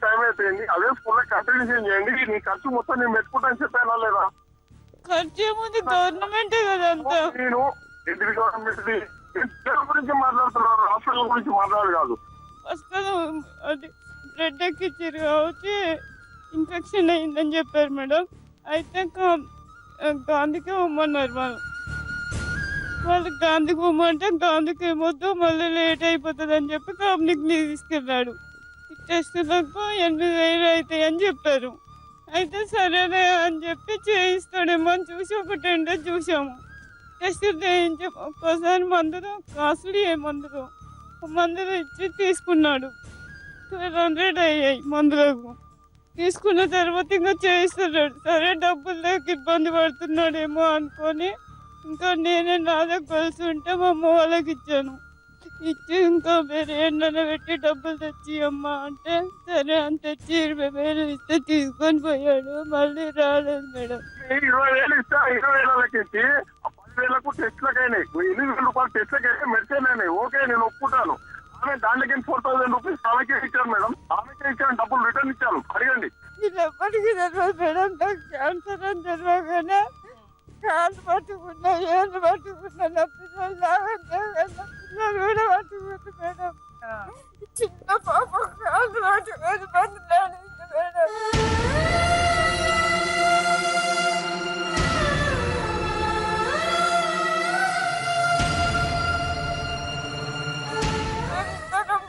టైం అయిపోయింది, అదే స్కూల్లో కంటిన్యూషన్ చేయండి. నీ ఖర్చు మొత్తం నేను పెట్టుకుంటాను చెప్పానా లేదా? ఖర్చు ఏముంది, గవర్నమెంటే కదా అంతా. నేను ఇంటి గవర్నమెంట్ గురించి మాట్లాడుతున్నాను, హాస్పిటల్ గురించి మాట్లాడాలి కాదు. వస్తాను అది బ్లడ్ ఎక్కిచ్చారు కాబట్టి ఇన్ఫెక్షన్ అయిందని చెప్పారు మేడం. అయితే గాంధీకి ఇవ్వమన్నారు వాళ్ళు గాంధీకి ఇవ్వమంటే గాంధీకి ఏమొద్దు మళ్ళీ లేట్ అయిపోతుంది అని చెప్పి కంపెనీకి తీసుకెళ్ళాడు. టెస్టులకు 8,000 అవుతాయి అని చెప్పారు. అయితే సరేనే అని చెప్పి చేయిస్తాడేమో అని చూసి ఒక 10 days చూసాము. టెస్టులు చేయించి ఒక్కోసారి మందులు కాస్ట్లీ మందులు ఇచ్చి తీసుకున్నాడు. 1,200 అయ్యాయి మందులకు. తీసుకున్న తర్వాత ఇంకా చేయిస్తున్నాడు. సరే డబ్బులు లేక ఇబ్బంది పడుతున్నాడేమో అనుకొని ఇంకా నేనే నా దగ్గర కలిసి ఉంటే మా అమ్మ వాళ్ళకి ఇచ్చాను. ఇచ్చి ఇంకా వేరే ఎండలో పెట్టి డబ్బులు తెచ్చి అమ్మ అంటే సరే అని తెచ్చి 20,000 ఇస్తే తీసుకొని పోయాడు. మళ్ళీ రాలేదు మేడం. 20,000 ఇస్తే 20,000 ఇచ్చి 10,000 టెస్ట్లకు అయినాయి. 8,000 రూపాయలు టెస్ట్లకు అయితే మెడిసిన్ అయినాయి. ఓకే నేను ఒప్పుకుంటాను. ఆమె దానికి 4,000 రూపీస్ ఆమెకే ఇచ్చాను మేడం. ఆమెకే ఇచ్చాను, డబ్బులు రిటర్న్ ఇచ్చాను. అడగండి. ఇది ఎప్పటికీ తెలియదు మేడం. నాకు క్యాన్సర్ అని తెలియగానే కాళ్ళు పట్టుకున్నా, ఏళ్ళు పట్టుకున్నా, నా పిల్లలు కూడా పట్టుకుంది మేడం. చిన్న పాప కాళ్ళు పట్టుకొని బంధులాడింది మేడం.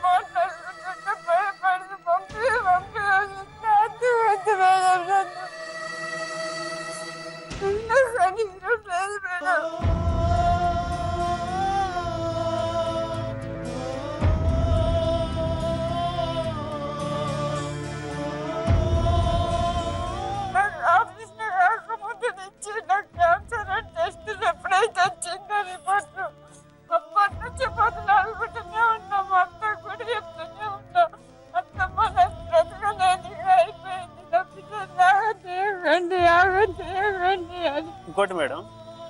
మాట్లాడుకుంటుంటే భయపడి పంపి వద్దు మేడం. లేదు మేడం. ఆఫీస్లో కాకముందు నుంచి నాకు క్యాన్సర్ అని టెస్టులు ఎప్పుడైతే వచ్చిందో రిపోర్ట్లు అప్పటి నుంచి బదులాడుకుంటూనే ఉన్నాం. అంతా కూడా చెప్తూనే ఉన్నాం. అత్తమ్మ నాకు బ్రతకలేదు, అయిపోయింది, నా పిల్లలు ఆగండి అని. ఇంకోటి మేడం,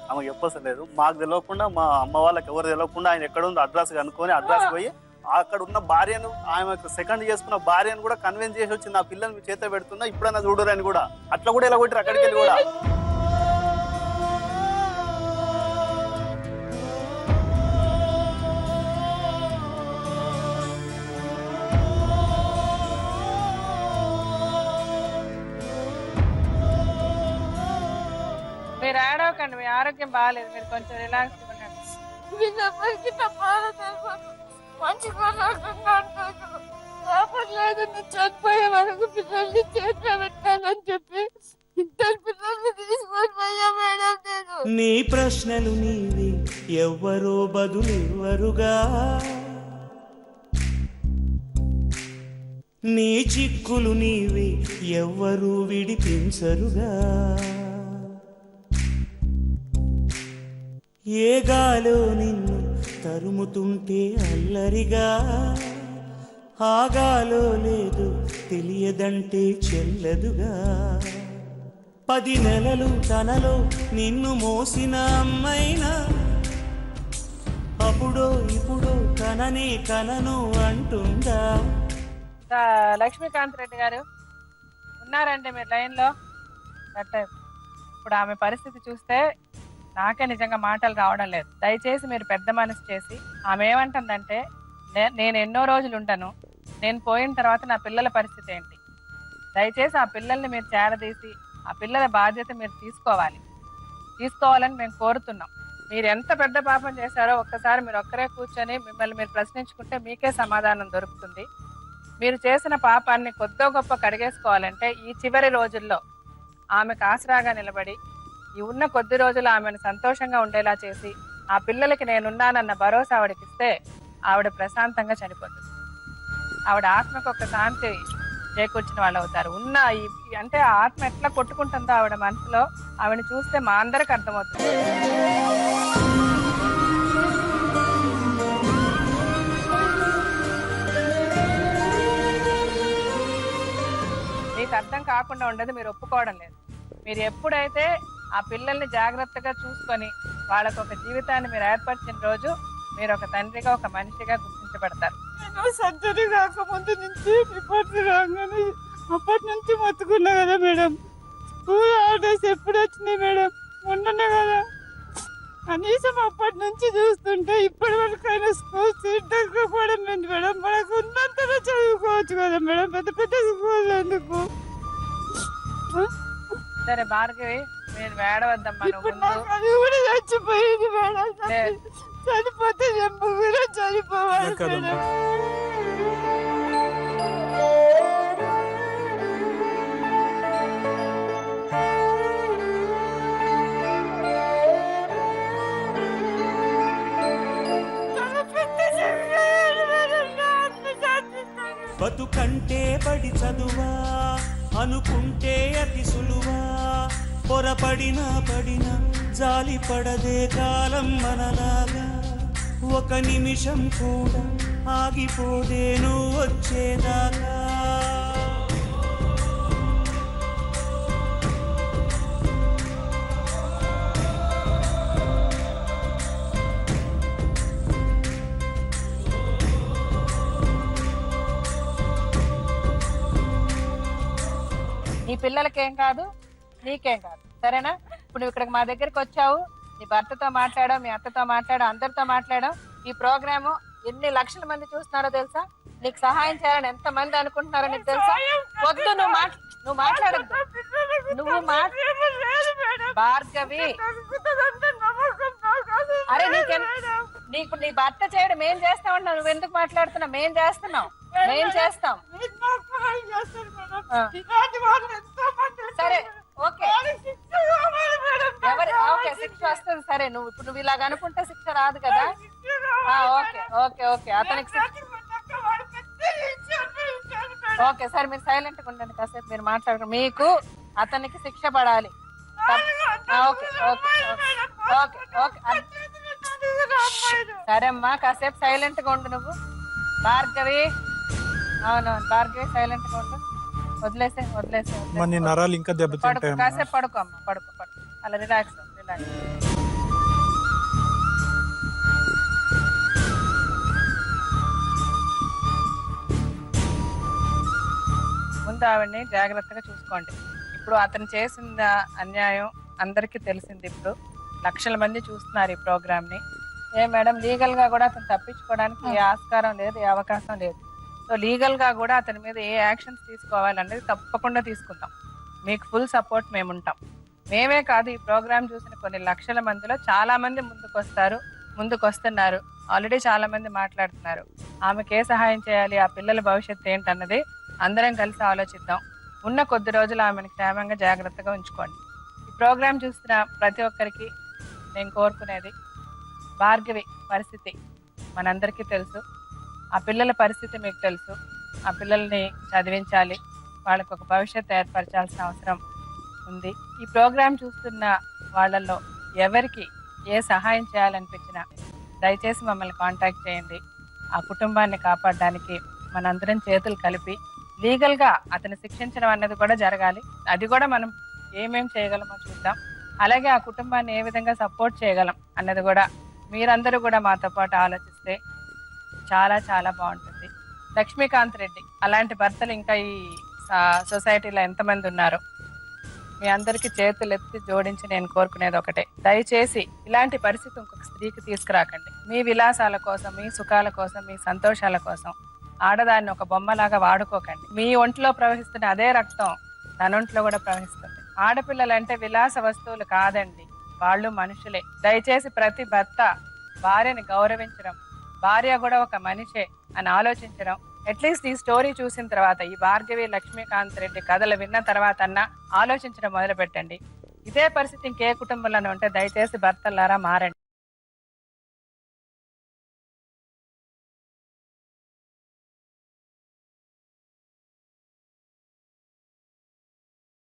ఆమె చెప్పలేదు, మాకు తెలియకుండా మా అమ్మ వాళ్ళకి ఎవరు తెలియకుండా ఆయన ఎక్కడ ఉందో అడ్రస్ కనుక్కొని అడ్రస్ పోయి అక్కడ ఉన్న భార్యను ఆమె సెకండ్ చేసుకున్న భార్యను కూడా కన్విన్స్ చేసి వచ్చి నా పిల్లలు మీ చేత పెడుతున్నా ఇప్పుడైనా చూడరని కూడా అట్లా కూడా ఇలా కొట్టారు అక్కడికి వెళ్ళి కూడా. మీరు ఆడవకండి, మీ ఆరోగ్యం బాగాలేదు, మీరు కొంచెం రిలాక్స్ ఉండండి. వీళ్ళెవ్వరికి నా బాధ తెలియదు. మంచిగా లేదు, నేను చనిపోయే వరకు పిల్లల్ని చేతిలో పెట్టాలని చెప్పి 2 పిల్లల్ని తీసుకొని పోయా మేడం. నేను నీ ప్రశ్నలు నీవి ఎవ్వరో బదులెవ్వరుగా, నీ చిక్కులు నీవి ఎవ్వరూ విడిపించరుగా. ఏ గాలో నిన్ను తరుముతుంటే అల్లరిగా, ఆగాలో లేదు తెలియదంటే చెల్లదుగా 10 నెలలు తనలో నిన్ను మోసిన అమ్మైనా అప్పుడో ఇప్పుడో కననే కనను అంటుందా. లక్ష్మీకాంత్ రెడ్డి గారు ఉన్నారండి మీరు లైన్లో? ఇప్పుడు ఆమె పరిస్థితి చూస్తే నాకే నిజంగా మాటలు రావడం లేదు. దయచేసి మీరు పెద్ద మనసు చేసి, ఆమె ఏమంటుందంటే నేను ఎన్నో రోజులు ఉంటాను, నేను పోయిన తర్వాత నా పిల్లల పరిస్థితి ఏంటి, దయచేసి ఆ పిల్లల్ని మీరు చేరదీసి ఆ పిల్లల బాధ్యత మీరు తీసుకోవాలని మేము కోరుతున్నాం. మీరు ఎంత పెద్ద పాపం చేశారో ఒక్కసారి మీరు ఒక్కరే కూర్చొని మిమ్మల్ని మీరు ప్రశ్నించుకుంటే మీకే సమాధానం దొరుకుతుంది. మీరు చేసిన పాపాన్ని కొద్దో గొప్ప కడిగేసుకోవాలంటే ఈ చివరి రోజుల్లో ఆమెకు ఆసరాగా నిలబడి ఈ ఉన్న కొద్ది రోజులు ఆమెను సంతోషంగా ఉండేలా చేసి ఆ పిల్లలకి నేనున్నానన్న భరోసా ఆవిడకి ఇస్తే ఆవిడ ప్రశాంతంగా చనిపోతుంది. ఆవిడ ఆత్మకు ఒక శాంతి చేకూర్చిన వాళ్ళు అవుతారు. ఉన్న అంటే ఆత్మ ఎట్లా కొట్టుకుంటుందో ఆవిడ మనసులో, ఆవిడని చూస్తే మా అందరికి అర్థమవుతుంది. మీకు అర్థం కాకుండా ఉండదు, మీరు ఒప్పుకోవడం లేదు. మీరు ఎప్పుడైతే ఆ పిల్లల్ని జాగ్రత్తగా చూసుకొని వాళ్ళకు ఒక జీవితాన్ని మీరు ఏర్పరిచిన రోజు మీరు ఒక తండ్రిగా ఒక మనిషిగా గుర్తించబడతారు. సర్జరీ కాకముందు నుంచి రిపోర్ట్ రాగానే అప్పటి నుంచి మొత్తుకున్నా కదా మేడం. స్కూల్ ఆర్డర్స్ ఎప్పుడు వచ్చినాయి మేడం? మొన్ననే కదా. కనీసం అప్పటి నుంచి చూస్తుంటే ఇప్పటి వరకైనా స్కూల్ సీట్ దొరకపోవడం లేదు మేడం. మనకు ఉన్నంతలో చదువుకోవచ్చు కదా మేడం, పెద్ద పెద్ద స్కూల్ ఎందుకు? సరే భార్గవి, మీరు వేడవద్దమ్మా. అది కూడా చచ్చిపోయింది మేడం. చనిపోతే కూడా చనిపోవాలి మేడం. బతుకంటే బడి చదువా అనుకుంటే అతి సులువా, పొరపడినా జాలి పడదే కాలం మనలాగా. ఒక నిమిషం కూడా ఆగిపోదే నువ్వు వచ్చేదాకా. నీ పిల్లలకేం కాదు, నీకేం కాదు, సరేనా? ఇప్పుడు నువ్వు ఇక్కడికి మా దగ్గరికి వచ్చావు, నీ భర్తతో మాట్లాడావు, మీ అత్తతో మాట్లాడావు, అందరితో మాట్లాడావు. ఈ ప్రోగ్రాము ఎన్ని లక్షల మంది చూస్తున్నారో తెలుసా? నీకు సహాయం చేయాలని ఎంత మంది అనుకుంటున్నారో నీకు తెలుసా? వద్దు, నువ్వు మాట్లాడద్దు. నువ్వు భార్గవి, అరే నీకు నీ భర్త చేయడం మేం చేస్తామన్నా, నువ్వు ఎందుకు మాట్లాడుతున్నావు? మేం చేస్తాం. సరే ఓకే, ఓకే శిక్ష వస్తుంది. సరే నువ్వు ఇలాగ అనుకుంటే శిక్ష రాదు కదా. ఓకే అతనికి ఓకే సరే, మీరు సైలెంట్ గా ఉండండి కాసేపు, మీరు మాట్లాడుకో. మీకు అతనికి శిక్ష పడాలి. సరే అమ్మా, కాసేపు సైలెంట్ గా ఉండు నువ్వు. భార్గవి, అవునవును భార్గవి, సైలెంట్ గా ఉండు. వదిలేసే నరాలు ఇంకా దెబ్బతింటాయి. కాసేపు పడుకో అమ్మా, పడుకో అలా రిలాక్స్. ముందు ఆవిడ్ని జాగ్రత్తగా చూసుకోండి. ఇప్పుడు అతను చేసిన అన్యాయం అందరికీ తెలిసింది. ఇప్పుడు లక్షల మంది చూస్తున్నారు ఈ ప్రోగ్రామ్ ని. మేడం, లీగల్ గా కూడా అతను తప్పించుకోవడానికి ఏ ఆస్కారం లేదు, ఏ అవకాశం లేదు. సో లీగల్ గా కూడా అతని మీద ఏ యాక్షన్స్ తీసుకోవాలనేది తప్పకుండా తీసుకుందాం. మీకు ఫుల్ సపోర్ట్ మేము ఉంటాం. మేమే కాదు, ఈ ప్రోగ్రామ్ చూసిన కొన్ని లక్షల మందిలో చాలా మంది ముందుకు వస్తున్నారు. ఆల్రెడీ చాలా మంది మాట్లాడుతున్నారు. ఆమెకి ఏ సహాయం చేయాలి, ఆ పిల్లల భవిష్యత్తు ఏంటన్నది అందరం కలిసి ఆలోచిద్దాం. ఉన్న కొద్ది రోజులు ఆమెను క్షేమంగా జాగ్రత్తగా ఉంచుకోండి. ఈ ప్రోగ్రామ్ చూస్తున్న ప్రతి ఒక్కరికి నేను కోరుకునేది, భార్గవి పరిస్థితి మనందరికీ తెలుసు, ఆ పిల్లల పరిస్థితి మీకు తెలుసు. ఆ పిల్లల్ని చదివించాలి, వాళ్ళకు ఒక భవిష్యత్తు ఏర్పరచాల్సిన అవసరం ఉంది. ఈ ప్రోగ్రాం చూస్తున్న వాళ్ళల్లో ఎవరికి ఏ సహాయం చేయాలనిపించినా దయచేసి మమ్మల్ని కాంటాక్ట్ చేయండి. ఆ కుటుంబాన్ని కాపాడడానికి మనందరం చేతులు కలిపి లీగల్గా అతను శిక్షించడం అన్నది కూడా జరగాలి. అది కూడా మనం ఏమేం చేయగలమో చూద్దాం. అలాగే ఆ కుటుంబాన్ని ఏ విధంగా సపోర్ట్ చేయగలం అన్నది కూడా మీరందరూ కూడా మాతో పాటు ఆలోచిస్తే చాలా చాలా బాగుంటుంది. లక్ష్మీకాంత్ రెడ్డి అలాంటి భర్తలు ఇంకా ఈ సొసైటీలో ఎంతమంది ఉన్నారో మీ అందరికీ చేతులు ఎత్తి జోడించి నేను కోరుకునేది ఒకటే, దయచేసి ఇలాంటి పరిస్థితి ఇంకొక స్త్రీకి తీసుకురాకండి. మీ విలాసాల కోసం, మీ సుఖాల కోసం, మీ సంతోషాల కోసం ఆడదాన్ని ఒక బొమ్మలాగా వాడుకోకండి. మీ ఒంట్లో ప్రవహిస్తున్న అదే రక్తం తన ఒంట్లో కూడా ప్రవహిస్తుంది. ఆడపిల్లలంటే విలాస వస్తువులు కాదండి, వాళ్ళు మనుషులే. దయచేసి ప్రతి భర్త భార్యని గౌరవించడం, భార్య కూడా ఒక మనిషే అని ఆలోచించడం. అట్లీస్ట్ ఈ స్టోరీ చూసిన తర్వాత, ఈ భార్గవి లక్ష్మీకాంత్ రెడ్డి కథలు విన్న తర్వాత అన్నా ఆలోచించడం మొదలు పెట్టండి. ఇదే పరిస్థితి ఇంకే కుటుంబంలోనే ఉంటే దయచేసి భర్తలారా మారండి.